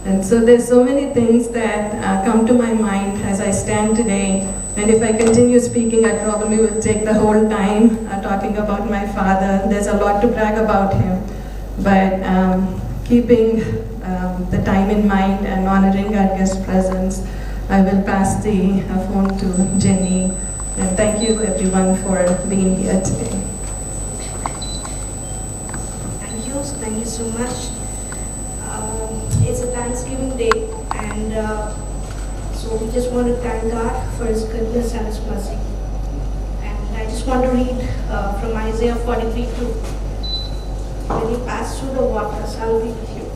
And so there's so many things that come to my mind as I stand today. And if I continue speaking, I probably will take the whole time talking about my father. There's a lot to brag about him. But keeping the time in mind and honoring our guest presence, I will pass the phone to Jenny. And thank you everyone for being here today.
Thank you so much. It's a Thanksgiving day, and so So we just want to thank God for His goodness and His mercy. And I just want to read from Isaiah 43:2. When you pass through the waters, I will be with you.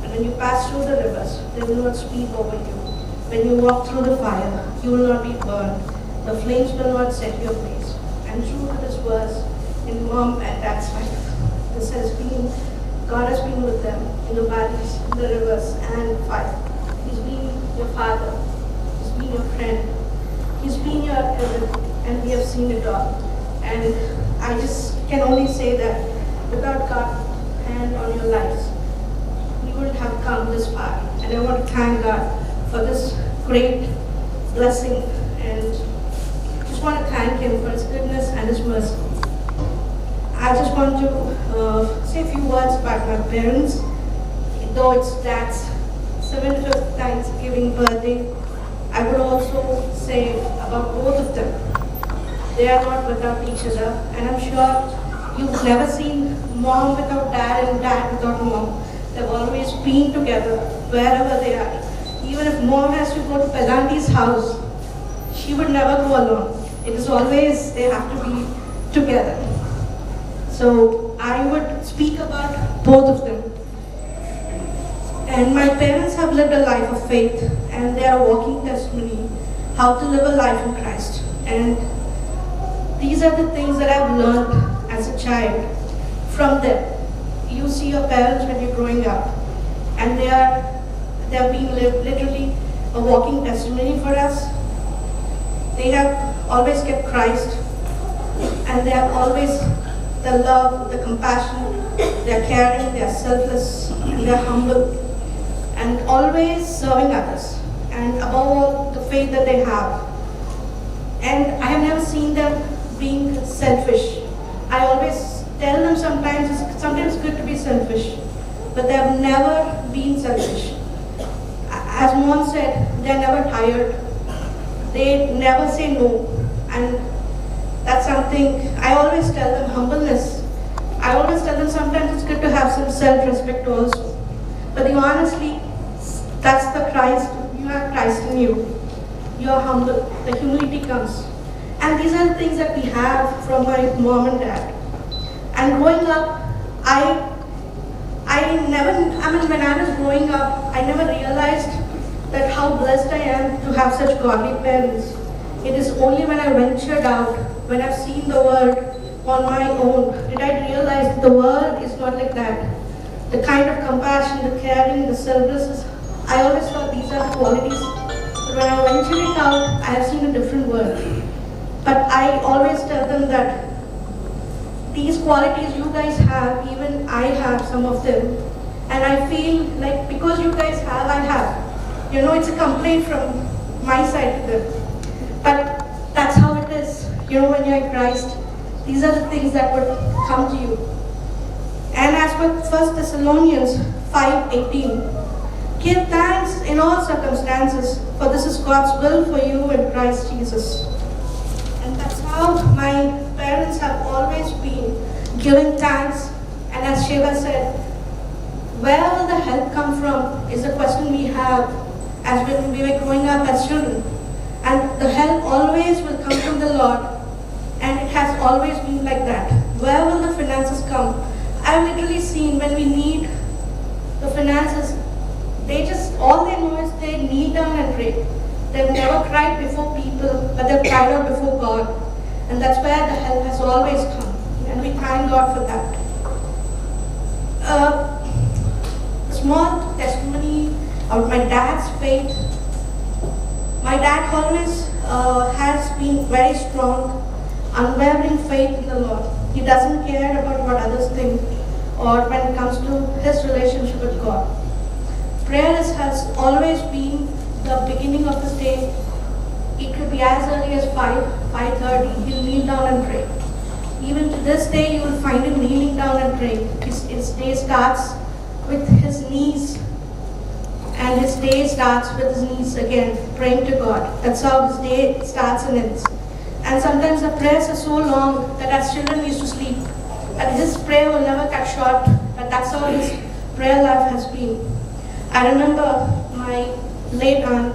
And when you pass through the rivers, they will not sweep over you. When you walk through the fire, you will not be burned. The flames will not set you ablaze. And true to this verse, in mom and dad's life, this has been, God has been with them in the valleys, in the rivers, and fire. He's been your father. He's been your friend. He's been your everything. And we have seen it all. And I just can only say that without God's hand on your lives, you wouldn't have come this far. And I want to thank God for this great blessing, and just want to thank Him for His goodness and His mercy. I just want to say a few words about my parents. Though it's Dad's 75th Thanksgiving birthday, I would also say about both of them. They are not without each other, and I'm sure you've never seen mom without dad and dad without mom. They've always been together wherever they are. Even if mom has to go to Pedanti's house, she would never go alone. It is always they have to be together. So I would speak about both of them. And my parents have lived a life of faith, and they are a walking testimony how to live a life in Christ. And these are the things that I've learned as a child from them. You see your parents when you're growing up, and they have been literally a walking testimony for us. They have always kept Christ, and they have always the love, the compassion, they're caring, they're selfless, and they're humble, and always serving others, and above all, the faith that they have. And I have never seen them being selfish. I always tell them sometimes it's good to be selfish, but they have never been selfish. As Mom said, they're never tired. They never say no, and that's something I always tell them, humbleness. I always tell them sometimes it's good to have some self-respect also. But honestly, that's the Christ. You have Christ in you. You're humble. The humility comes. And these are the things that we have from my mom and dad. And growing up, when I was growing up, I never realized that how blessed I am to have such godly parents. It is only when I ventured out, when I've seen the world on my own, did I realize that the world is not like that. The kind of compassion, the caring, the selflessness, I always thought these are the qualities. But when I ventured out, I have seen a different world. But I always tell them that these qualities you guys have, even I have some of them. And I feel like because you guys have, I have. You know, it's a complaint from my side to them. But that's how it is. You know, when you're in Christ, these are the things that would come to you. And as per 1 Thessalonians 5:18, give thanks in all circumstances, for this is God's will for you in Christ Jesus. And that's how my parents have always been, giving thanks. And as Shiva said, where will the help come from is a question we have as when we were growing up as children. And the help always will come from the Lord. And it has always been like that. Where will the finances come? I've literally seen when we need the finances, all they know is they kneel down and pray. They've never cried before people, but they've cried out before God. And that's where the help has always come. And we thank God for that. A small testimony of my dad's faith. My dad always has been very strong, unwavering faith in the Lord. He doesn't care about what others think or when it comes to his relationship with God. Prayer has always been the beginning of his day. It could be as early as 5:30. He'll kneel down and pray. Even to this day, you will find him kneeling down and praying. His day starts with his knees, and his day starts with his knees again, praying to God. That's how his day starts and ends. And sometimes the prayers are so long that as children we used to sleep. And his prayer will never cut short. But that's how his prayer life has been. I remember my late aunt,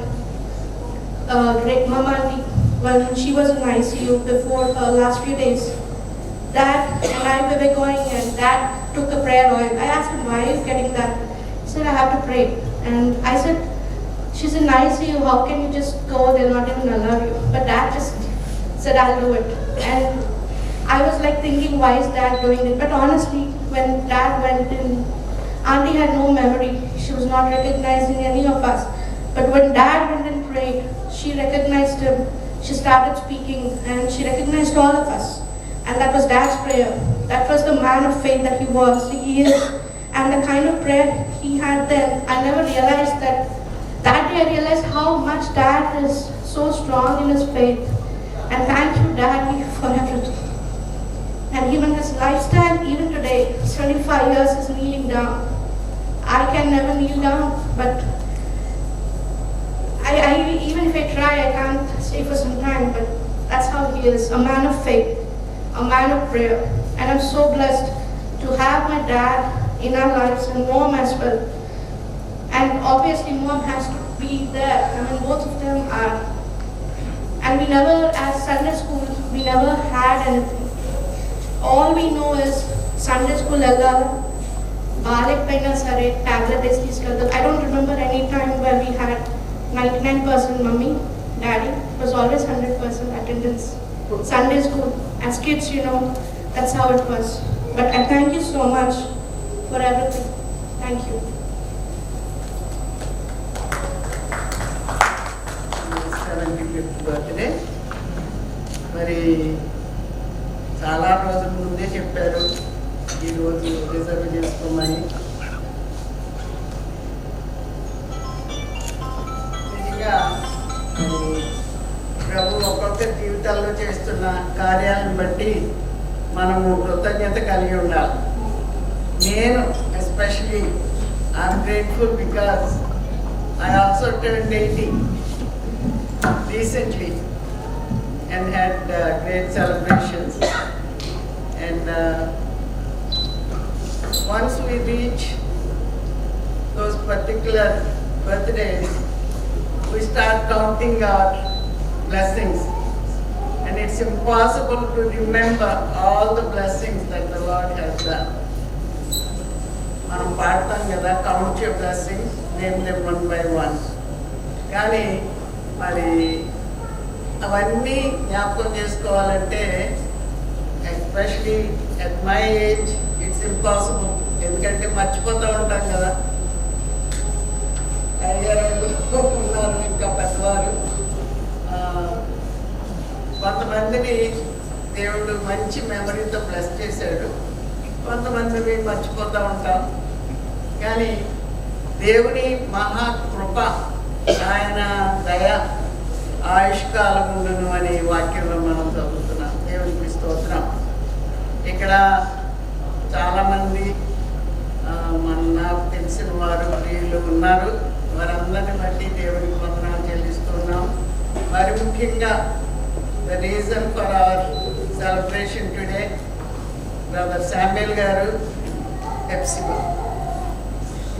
great mama auntie, when she was in ICU before last few days, Dad and I were going and Dad took the prayer oil. I asked him, why are you getting that? He said, I have to pray. And I said, she's in ICU, how can you just go? They'll not even allow you. But Dad just said, I'll do it. And I was like thinking, why is Dad doing it? But honestly, when Dad went in, Auntie had no memory. She was not recognizing any of us. But when Dad went and prayed, she recognized him. She started speaking and she recognized all of us. And that was Dad's prayer. That was the man of faith that he was, he is. And the kind of prayer he had then, I never realized that. That day I realized how much Dad is so strong in his faith. And thank you, Daddy, for everything. And even his lifestyle, even today, 75 years is kneeling down. I can never kneel down, but I even if I try, I can't stay for some time, but that's how he is, a man of faith, a man of prayer. And I'm so blessed to have my dad in our lives and Mom as well. And obviously Mom has to be there. I mean, both of them are. And we never, as Sunday school, we never had anything. All we know is Sunday school ella, Balak paina sare, tablet is I don't remember any time where we had 99% mummy, daddy. It was always 100% attendance. Sunday school, as kids, you know, that's how it was. But I thank you so much for everything. Thank you.
75th birthday. మరి చాలా రోజుల ముందే చెప్పారు ఈరోజు reserve చేసుకోమని. నిజంగా ప్రభు ఒక్కొక్కరి జీవితాల్లో చేస్తున్న కార్యాలను బట్టి మనము కృతజ్ఞత కలిగి ఉండాలి. నేను especially I'm grateful because I also turned 80 recently and had great celebrations. And once we reach those particular birthdays, we start counting our blessings. And it's impossible to remember all the blessings that the Lord has done. మనం పాడతాం కదా, count your blessings, name them one by one. కానీ మరి అవన్నీ జ్ఞాపకం చేసుకోవాలంటే especially at my age it's impossible. ఎందుకంటే మర్చిపోతూ ఉంటాం కదా. అయ్యారు ఉన్నారు ఇంకా పెద్దవారు. కొంతమందిని దేవుడు మంచి మెమరీతో బ్లెస్ చేశాడు, కొంతమందిని మర్చిపోతూ ఉంటాం. కానీ దేవుని మహాకృప, ఆయన దయ ఆయుష్కాలం ఉండును అనే వాక్యంలో మనం చదువుతున్నాం. దేవునికి స్తోత్రం. ఇక్కడ చాలామంది నాకు తెలిసిన వారు వీళ్ళు ఉన్నారు. వారందరిని బట్టి దేవునికి వందనాలు చెల్లిస్తున్నాం. మరి ముఖ్యంగా the reason for hour celebration today brother Samuel గారు, ఎప్సిబా,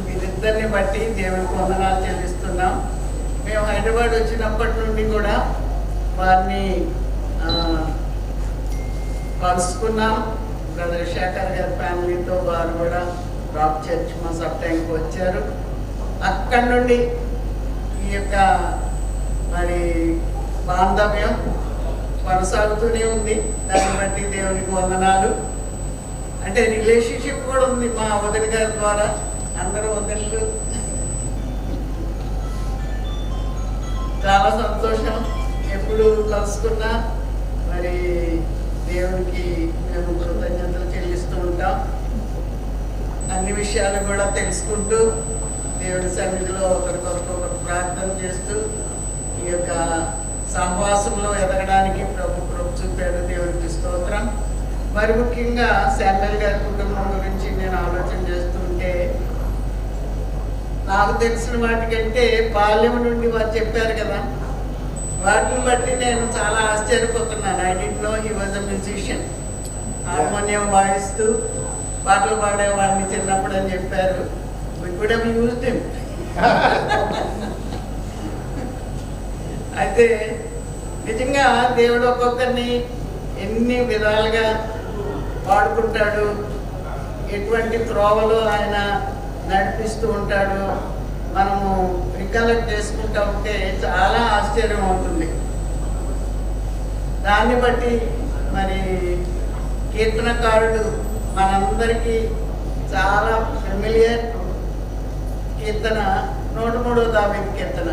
వీరిద్దరిని బట్టి దేవునికి వందనాలు చెల్లిస్తున్నాం. మేము హైదరాబాద్ వచ్చినప్పటి నుండి కూడా వారిని కలుసుకున్నాం. బ్రదర్ శేఖర్ గారి ఫ్యామిలీతో వారు కూడా రాక్ చర్చ్ మా సబ్ ట్యాంక్ వచ్చారు. అక్కడి నుండి ఈ యొక్క మరి బాంధవ్యం కొనసాగుతూనే ఉంది. దాన్ని బట్టి దేవునికి వందనాలు. అంటే రిలేషన్షిప్ కూడా ఉంది మా వదిన గారి ద్వారా. అందరూ వదినలు, చాలా సంతోషం. ఎప్పుడు కలుసుకున్నా మరి దేవునికి మేము కృతజ్ఞతలు చెల్లిస్తూ ఉంటాం. అన్ని విషయాలు కూడా తెలుసుకుంటూ దేవుడి సన్నిధిలో ఒకరికొకరు ప్రార్థన చేస్తూ ఈ యొక్క సహవాసంలో ఎదగడానికి ప్రభు చూపాడు. దేవుడికి స్తోత్రం. మరి ముఖ్యంగా శామ్యుల్ గారి కుటుంబం గురించి నేను ఆలోచన చేస్తుంటే నాకు తెలిసిన వాటికంటే బాల్యం నుండి వారు చెప్పారు కదా, వాటిని బట్టి నేను చాలా ఆశ్చర్యపోతున్నాను. I did know he was a musician. Harmonium వాయిస్తూ పాటలు పాడేవాడిని చిన్నప్పుడు అని చెప్పారు. We could have used him. అయితే నిజంగా దేవుడు ఒక్కొక్కరిని ఎన్ని విధాలుగా వాడుకుంటాడు, ఎటువంటి త్రోవలు ఆయన నడిపిస్తూ ఉంటాడు, మనము రికలెక్ట్ చేసుకుంటూ ఉంటే చాలా ఆశ్చర్యం అవుతుంది. దాన్ని బట్టి మరి కీర్తనకారుడు మనందరికీ చాలా ఫెమిలియర్ కీర్తన 103వ దావీదు కీర్తన.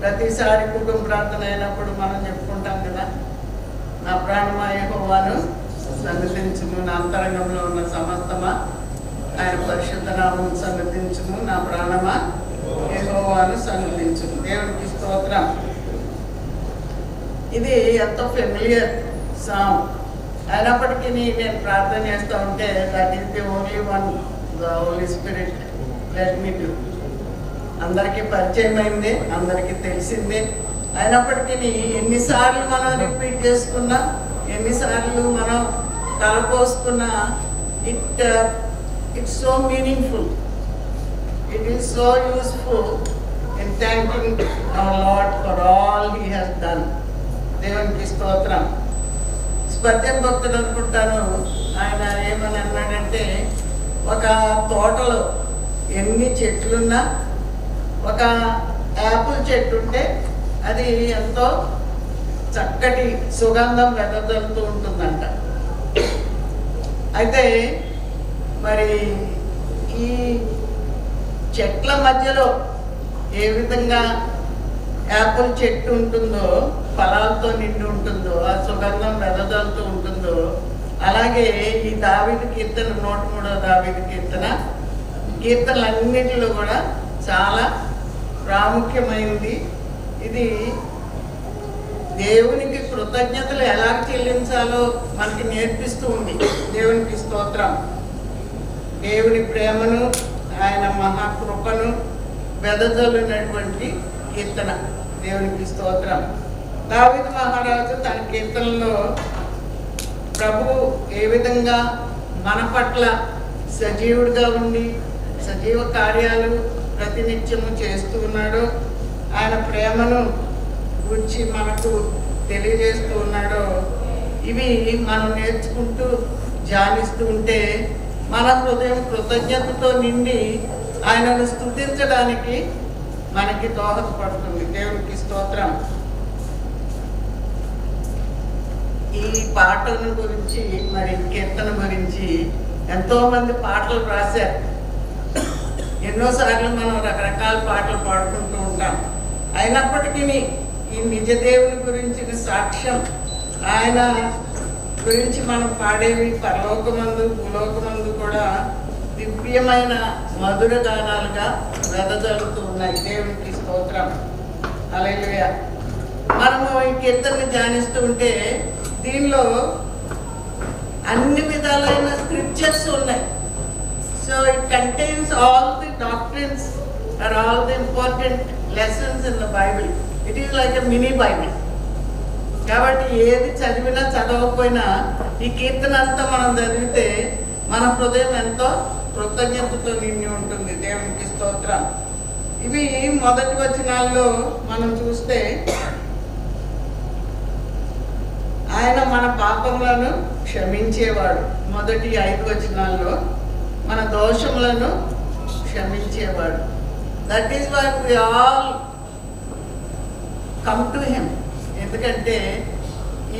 ప్రతిసారి కుటుంబ ప్రార్థన అయినప్పుడు మనం చెప్పుకుంటాం కదా, నా ప్రాణమా యెహోవాను సన్నిధించును, నా అంతరంగంలో ఉన్న సమస్తమా ఆయన పరిశుద్ధ నామం సన్నిధించును, నా ప్రాణమా యెహోవాను సన్నిధించును. దేవునికి స్తోత్రం. ఇది ఎంతో ఫెమిలియర్ సాంగ్ అయినప్పటికీ నేను ప్రార్థన చేస్తూ ఉంటే that is the only one the Holy Spirit let me do. అందరికీ పరిచయం అయింది, అందరికీ తెలిసిందే. అయినప్పటికీ ఎన్నిసార్లు మనం రిపీట్ చేసుకున్నా, ఎన్నిసార్లు మనం తలపోసుకున్నా, it's so meaningful. It is so useful in thanking our lord for all he has done. దేవునికి స్తోత్రం. స్పర్జన్ భక్తుడు అనుకుంటాను, ఆయన ఏమని అన్నాడంటే, ఒక తోటలో ఎన్ని చెట్లున్నా ఒక యాపిల్ చెట్టు ఉంటే అది ఎంతో చక్కటి సుగంధం వెదజల్లుతూ ఉంటుందంట. అయితే మరి ఈ చెట్ల మధ్యలో ఏ విధంగా యాపిల్ చెట్టు ఉంటుందో, ఫలాలతో నిండి ఉంటుందో, ఆ సుగంధం వెదజల్లుతూ ఉంటుందో, అలాగే ఈ దావీదు కీర్తన 103వ దావీదు కీర్తనలన్నింటిలో కూడా చాలా ప్రాముఖ్యమైనది. ఇది దేవునికి కృతజ్ఞతలు ఎలా చెల్లించాలో మనకి నేర్పిస్తూ ఉంది. దేవునికి స్తోత్రం. దేవుని ప్రేమను, ఆయన మహాకృపను వెదజల్లినటువంటి కీర్తన. దేవునికి స్తోత్రం. దావీదు మహారాజు తన కీర్తనలో ప్రభువు ఏ విధంగా మన పట్ల సజీవుడిగా ఉండి సజీవ కార్యాలు ప్రతినిత్యము చేస్తూ ఉన్నాడో, ఆయన ప్రేమను గురించి మనకు తెలియజేస్తూ ఉన్నాడో, ఇవి మనం నేర్చుకుంటూ ధ్యానిస్తూ ఉంటే మన హృదయం కృతజ్ఞతతో నిండి ఆయనను స్తుతించడానికి మనకి దోహదపడుతుంది. దేవునికి స్తోత్రం. ఈ పాటను గురించి, మరి కీర్తన గురించి ఎంతోమంది పాటలు రాశారు. ఎన్నోసార్లు మనం రకరకాల పాటలు పాడుకుంటూ ఉంటాం. అయినప్పటికీ ఈ నిజ దేవుని గురించిన సాక్ష్యం, ఆయన గురించి మనం పాడేవి పరలోకమందు భూలోకమందు కూడా దివ్యమైన మధుర గానాలుగా వెదజల్లుతూ ఉన్నాయి. దేవునికి స్తోత్రం. హల్లెలూయా. మనము ఈ కీర్తనని ధ్యానిస్తూ ఉంటే దీనిలో అన్ని విధాలైన స్క్రిప్చర్స్ ఉన్నాయి. So it contains all the doctrines or all the important lessons in the Bible. It is like a mini Bible. కాబట్టి ఏది చదివినా చదవకపోయినా ఈ కీర్తన అంతా మనం చదివితే మన హృదయం ఎంతో కృతజ్ఞతతో నిండి ఉంటుంది. దేవునికి స్తోత్రం. ఇవి మొదటి వచనాల్లో మనం చూస్తే ఆయన మన పాపములను క్షమించేవాడు. మొదటి 5 వచనాల్లో మన దోషములను క్షమించేవాడు. That is why we all come to him. ఎందుకంటే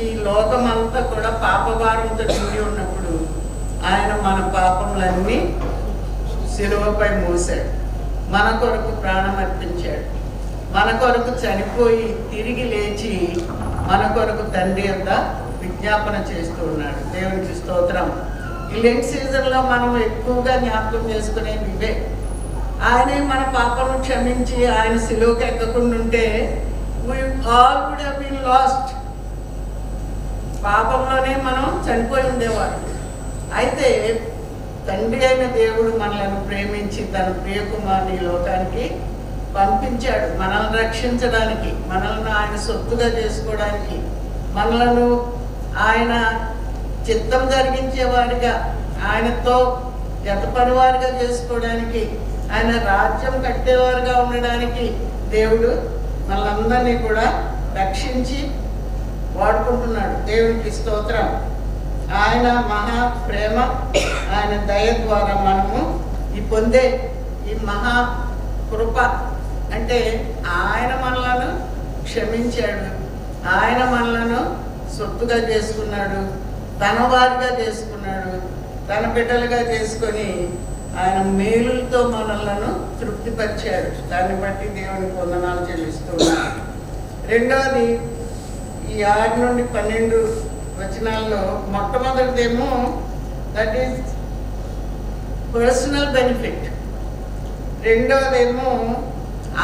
ఈ లోకమంతా కూడా పాపభారంతో నిండి ఉన్నప్పుడు ఆయన మన పాపములన్నీ శిలువపై మోసాడు, మన కొరకు ప్రాణం అర్పించాడు, మన కొరకు చనిపోయి తిరిగి లేచి మన కొరకు తండ్రి అంతా విజ్ఞాపన చేస్తూ ఉన్నాడు. దేవునికి స్తోత్రం. ఈ లెంట్ సీజన్లో మనం ఎక్కువగా జ్ఞాపకం చేసుకునేది ఇవే. ఆయనే మన పాపను క్షమించి ఆయన శిలువకి ఎక్కకుండా ఉంటే we all would have been lost. పాపంలోనే మనం చనిపోయి ఉండేవాడు. అయితే తండ్రి అయిన దేవుడు మనల్ని ప్రేమించి తన ప్రియకుమారుని లోకానికి పంపించాడు, మనల్ని రక్షించడానికి, మనల్ని ఆయన సొత్తుగా చేసుకోవడానికి, మనలను ఆయన చిత్తం జరిగించేవాడిగా, ఆయనతో జతపనివారిగా చేసుకోవడానికి, ఆయన రాజ్యం కట్టేవారుగా ఉండడానికి దేవుడు మనలందరినీ కూడా రక్షించి వాడుకుంటున్నాడు. దేవునికి స్తోత్రం. ఆయన మహా ప్రేమ, ఆయన దయ ద్వారా మనము పొందే ఈ మహా కృప అంటే ఆయన మనలను క్షమించాడు, ఆయన మనలను సొత్తుగా చేసుకున్నాడు, తన వారిగా చేసుకున్నాడు, తన బిడ్డలుగా చేసుకొని ఆయన మేలులతో మనలను తృప్తిపరిచాడు. దాన్ని బట్టి దేవునికి వందనాలు చెల్లిస్తున్నాడు. రెండవది ఈ 6 నుండి 12 వచనాల్లో మొట్టమొదటిదేమో దట్ ఈస్ పర్సనల్ బెనిఫిట్. రెండవదేమో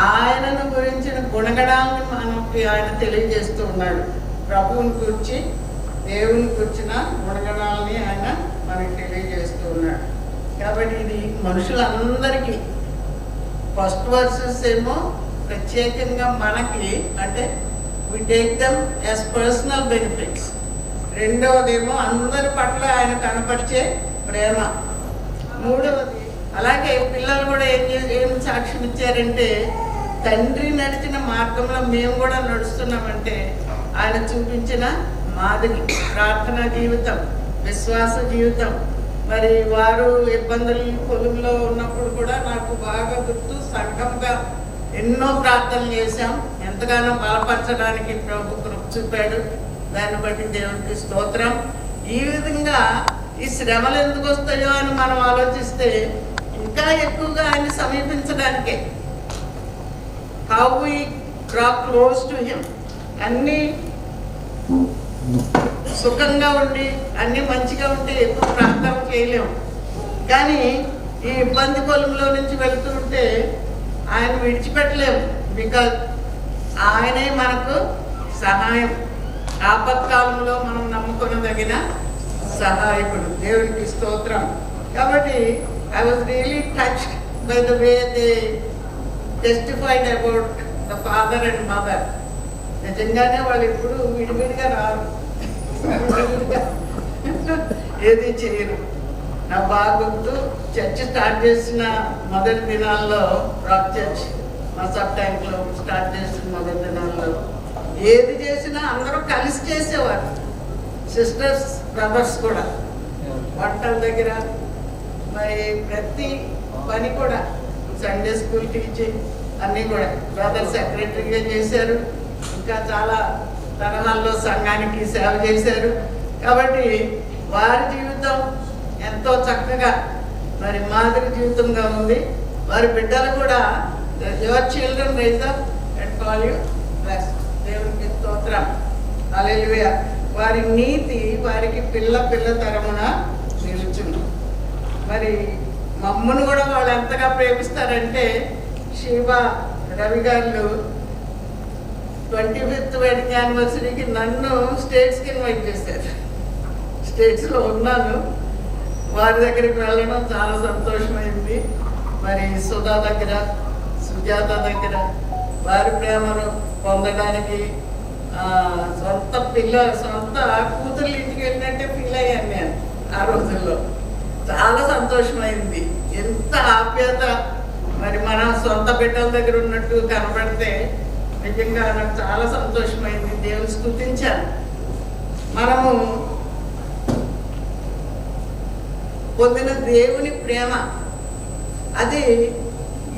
ఆయనను గురించిన గుణగణాలను మనకి ఆయన తెలియజేస్తూ ఉన్నాడు. ప్రభువుని గురించి, దేవుని గురించిన గుణగణాలని ఆయన మనకి తెలియజేస్తూ ఉన్నాడు. కాబట్టి ఇది మనుషులందరికీ ఫస్ట్ వర్సెస్ ఏమో ప్రత్యేకంగా మనకి అంటే we take them as personal benefits. రెండవదేమో అందరి పట్ల ఆయన కనపరిచే ప్రేమ. మూడవది అలాగే పిల్లలు కూడా ఏం సాక్ష్యం ఇచ్చారంటే తండ్రి నడిచిన మార్గంలో మేము కూడా నడుస్తున్నామంటే ఆయన చూపించిన మాదిరి ప్రార్థనా జీవితం, విశ్వాస జీవితం. మరి వారు ఇబ్బందులు పొలంలో ఉన్నప్పుడు కూడా నాకు బాగా గుర్తు, సంఘంగా ఎన్నో ప్రార్థనలు చేశాం. ఎంతగానో బలపరచడానికి ప్రభు కృప చూపాడు. దాన్ని బట్టి దేవునికి స్తోత్రం. ఈ విధంగా ఈ శ్రమలు ఎందుకు వస్తాయో అని మనం ఆలోచిస్తే ఇంకా ఎక్కువగా ఆయన సమీపించడానికే. How we draw close to him. అన్నీ సుఖంగా ఉండి అన్నీ మంచిగా ఉంటే ఎక్కువ ప్రార్థన చేయలేము. కానీ ఈ ఇబ్బంది పొలంలో నుంచి వెళ్తూ ఉంటే ఆయన విడిచిపెట్టలేము. బికాజ్ ఆయనే మనకు సహాయం, ఆపత్కాలంలో మనం నమ్ముకొనదగిన సహాయకుడు. దేవునికి స్తోత్రం. కాబట్టి I was really touched by the way they testified about the father and mother. నిజంగానే వాళ్ళు ఎప్పుడు విడివిడిగా రారు, ఏది చేయరు. నా బాగా గుర్తు, చర్చ్ స్టార్ట్ చేసిన మొదటి దినాల్లో, రాక్ చర్చ్ మా సబ్ ట్యాంక్లో స్టార్ట్ చేసిన మొదటి దినాల్లో ఏది చేసినా అందరూ కలిసి చేసేవారు. సిస్టర్స్, బ్రదర్స్ కూడా వంటల దగ్గర, మరి ప్రతి పని కూడా, సండే స్కూల్ టీచింగ్ అన్నీ కూడా బ్రదర్ సెక్రటరీగా చేశారు. ఇంకా చాలా తరహాల్లో సంఘానికి సేవ చేశారు. కాబట్టి వారి జీవితం ఎంతో చక్కగా మరి మాదిరి జీవితంగా ఉంది. వారి బిడ్డలు కూడా your children rise up and call you blessed. దేవునికి స్తోత్రం. హల్లెలూయా. వారి నీతి వారికి పిల్ల తరమున నిలుచును. మరి మమ్మను కూడా వాళ్ళు ఎంతగా ప్రేమిస్తారంటే శివ రవి గారు 25th వెడ్డింగ్ యానివర్సరీకి నన్ను స్టేట్స్కి ఇన్వైట్ చేశారు. స్టేట్స్లో ఉన్నాను. వారి దగ్గరికి వెళ్ళడం చాలా సంతోషమైంది. మరి సుధా దగ్గర, సుజాత దగ్గర వారి ప్రేమను పొందడానికి సొంత కూతుర్ల ఇంటికి వెళ్ళినట్టే ఫీల్ అయ్యాను నేను ఆ రోజుల్లో. చాలా సంతోషమైంది. ఎంత ఆప్యాయత, మరి మన సొంత బిడ్డల దగ్గర ఉన్నట్టు కనబడితే నిజంగా నాకు చాలా సంతోషమైంది. దేవుని స్తుతించాను. మనము పొందిన దేవుని ప్రేమ అది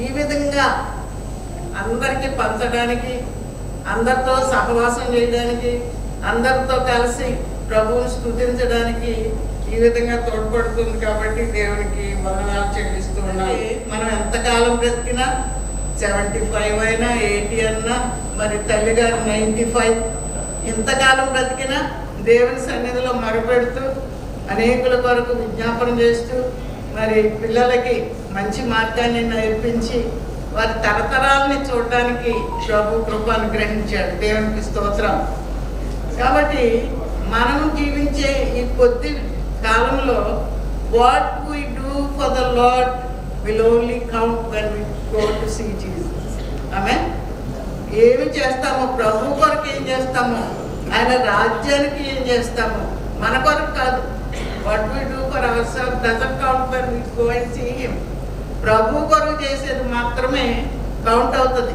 ఈ విధంగా అందరికీ పంచడానికి, అందరితో సహవాసం చేయడానికి, అందరితో కలిసి ప్రభువుని స్తుతించడానికి ఈ విధంగా తోడ్పడుతుంది. కాబట్టి దేవునికి వందనాలు చెల్లిస్తూ ఉన్నాయి. మనం ఎంతకాలం బ్రతికినా 75 అయినా 80 అన్నా, మరి తల్లిగారు 95, ఇంతకాలం బ్రతికినా దేవుని సన్నిధిలో మొరపెడుతూ అనేకుల కొరకు విజ్ఞాపన చేస్తూ మరి పిల్లలకి మంచి మార్గాన్ని నేర్పించి వారి తరతరాలని చూడడానికి ప్రభు కృప అనుగ్రహించాడు. దేవునికి స్తోత్రం. కాబట్టి మనం జీవించే ఈ కొద్ది కాలంలో what we do for the lord will only count when we go to see Jesus. ఆమేన్. ఏమి చేస్తామో, ప్రభు కొరకు ఏం చేస్తామో, ఆయన రాజ్యానికి ఏం చేస్తామో, మన కొరకు కాదు. What we do for our self doesn't count when we go and see him. ప్రభు కొరకు చేసేది మాత్రమే కౌంట్ అవుతుంది.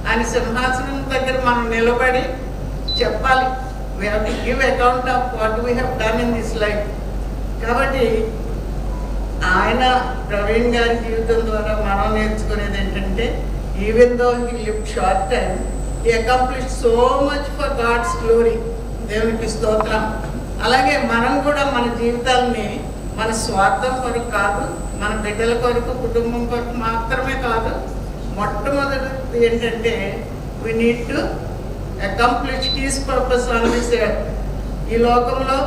ఆయన సింహాసనం దగ్గర మనం నిలబడి చెప్పాలి. We have to give account of what we have done in this life. కాబట్టి ఆయన ప్రవీణ్ గారి జీవితం ద్వారా మనం నేర్చుకునేది ఏంటంటే, even though he lived short time, he accomplished so much for God's glory. దేవునికి స్తోత్రం. అలాగే మనం కూడా మన జీవితాలని మన స్వార్థం కొరకు కాదు, మన బిడ్డల కొరకు, కుటుంబం కొరకు మాత్రమే కాదు, మొట్టమొదటి ఏంటంటే we need to accomplish his purpose on this earth. ఈ లోకంలో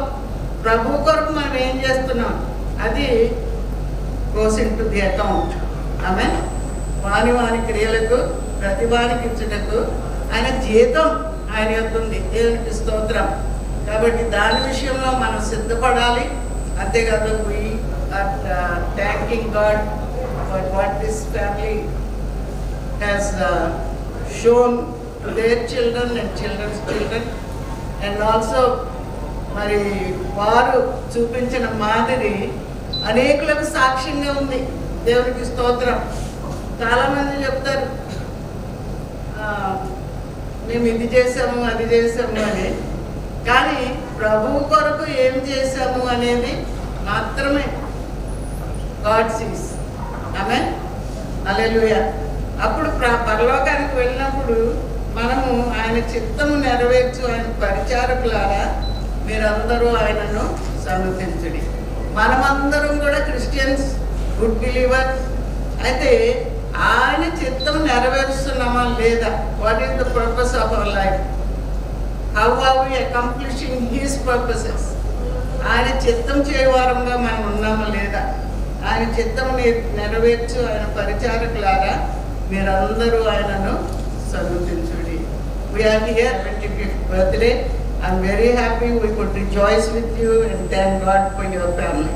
ప్రభు కొరకు మనం ఏం చేస్తున్నాం అది goes in to the account. ఆమె వాని క్రియలకు ప్రతిభానికి ఇచ్చుటకు ఆయన జీతం ఆయన యొక్క ఉంది. దేవునికి స్తోత్రం. కాబట్టి దాని విషయంలో మనం సిద్ధపడాలి. అంతేకాదు we are thanking God for what this family has shown to their children and children's children. And also మరి వారు చూపించిన మాదిరి అనేకులకు సాక్ష్యంగా ఉంది. దేవునికి స్తోత్రం. చాలామంది చెప్తారు మేము ఇది చేసాము అది చేసాము అని, కానీ ప్రభువు కొరకు ఏం చేశాము అనేది మాత్రమే గాడ్ సీస్. ఆమేన్, హల్లెలూయా. అప్పుడు పరలోకానికి వెళ్ళినప్పుడు మనము ఆయన చిత్తము నెరవేర్చు ఆయన పరిచారకులారా మీరందరూ ఆయనను సన్నుతించుడి. మనమందరం కూడా క్రిస్టియన్స్, గుడ్ బిలీవర్స్. అయితే ఆయన చిత్తం నెరవేరుస్తున్నామా లేదా? What is the purpose of our life? How are we accomplishing his purposes? ఆయన చిత్తం చేయవారంగా మనం ఉన్నామా లేదా? ఆయన చిత్తం నెరవేర్చు ఆయన పరిచారకులారా మీరందరూ ఆయనను సన్నుతించుడి. We are here 75th birthday. I'm very happy we could rejoice with you and thank God for your family.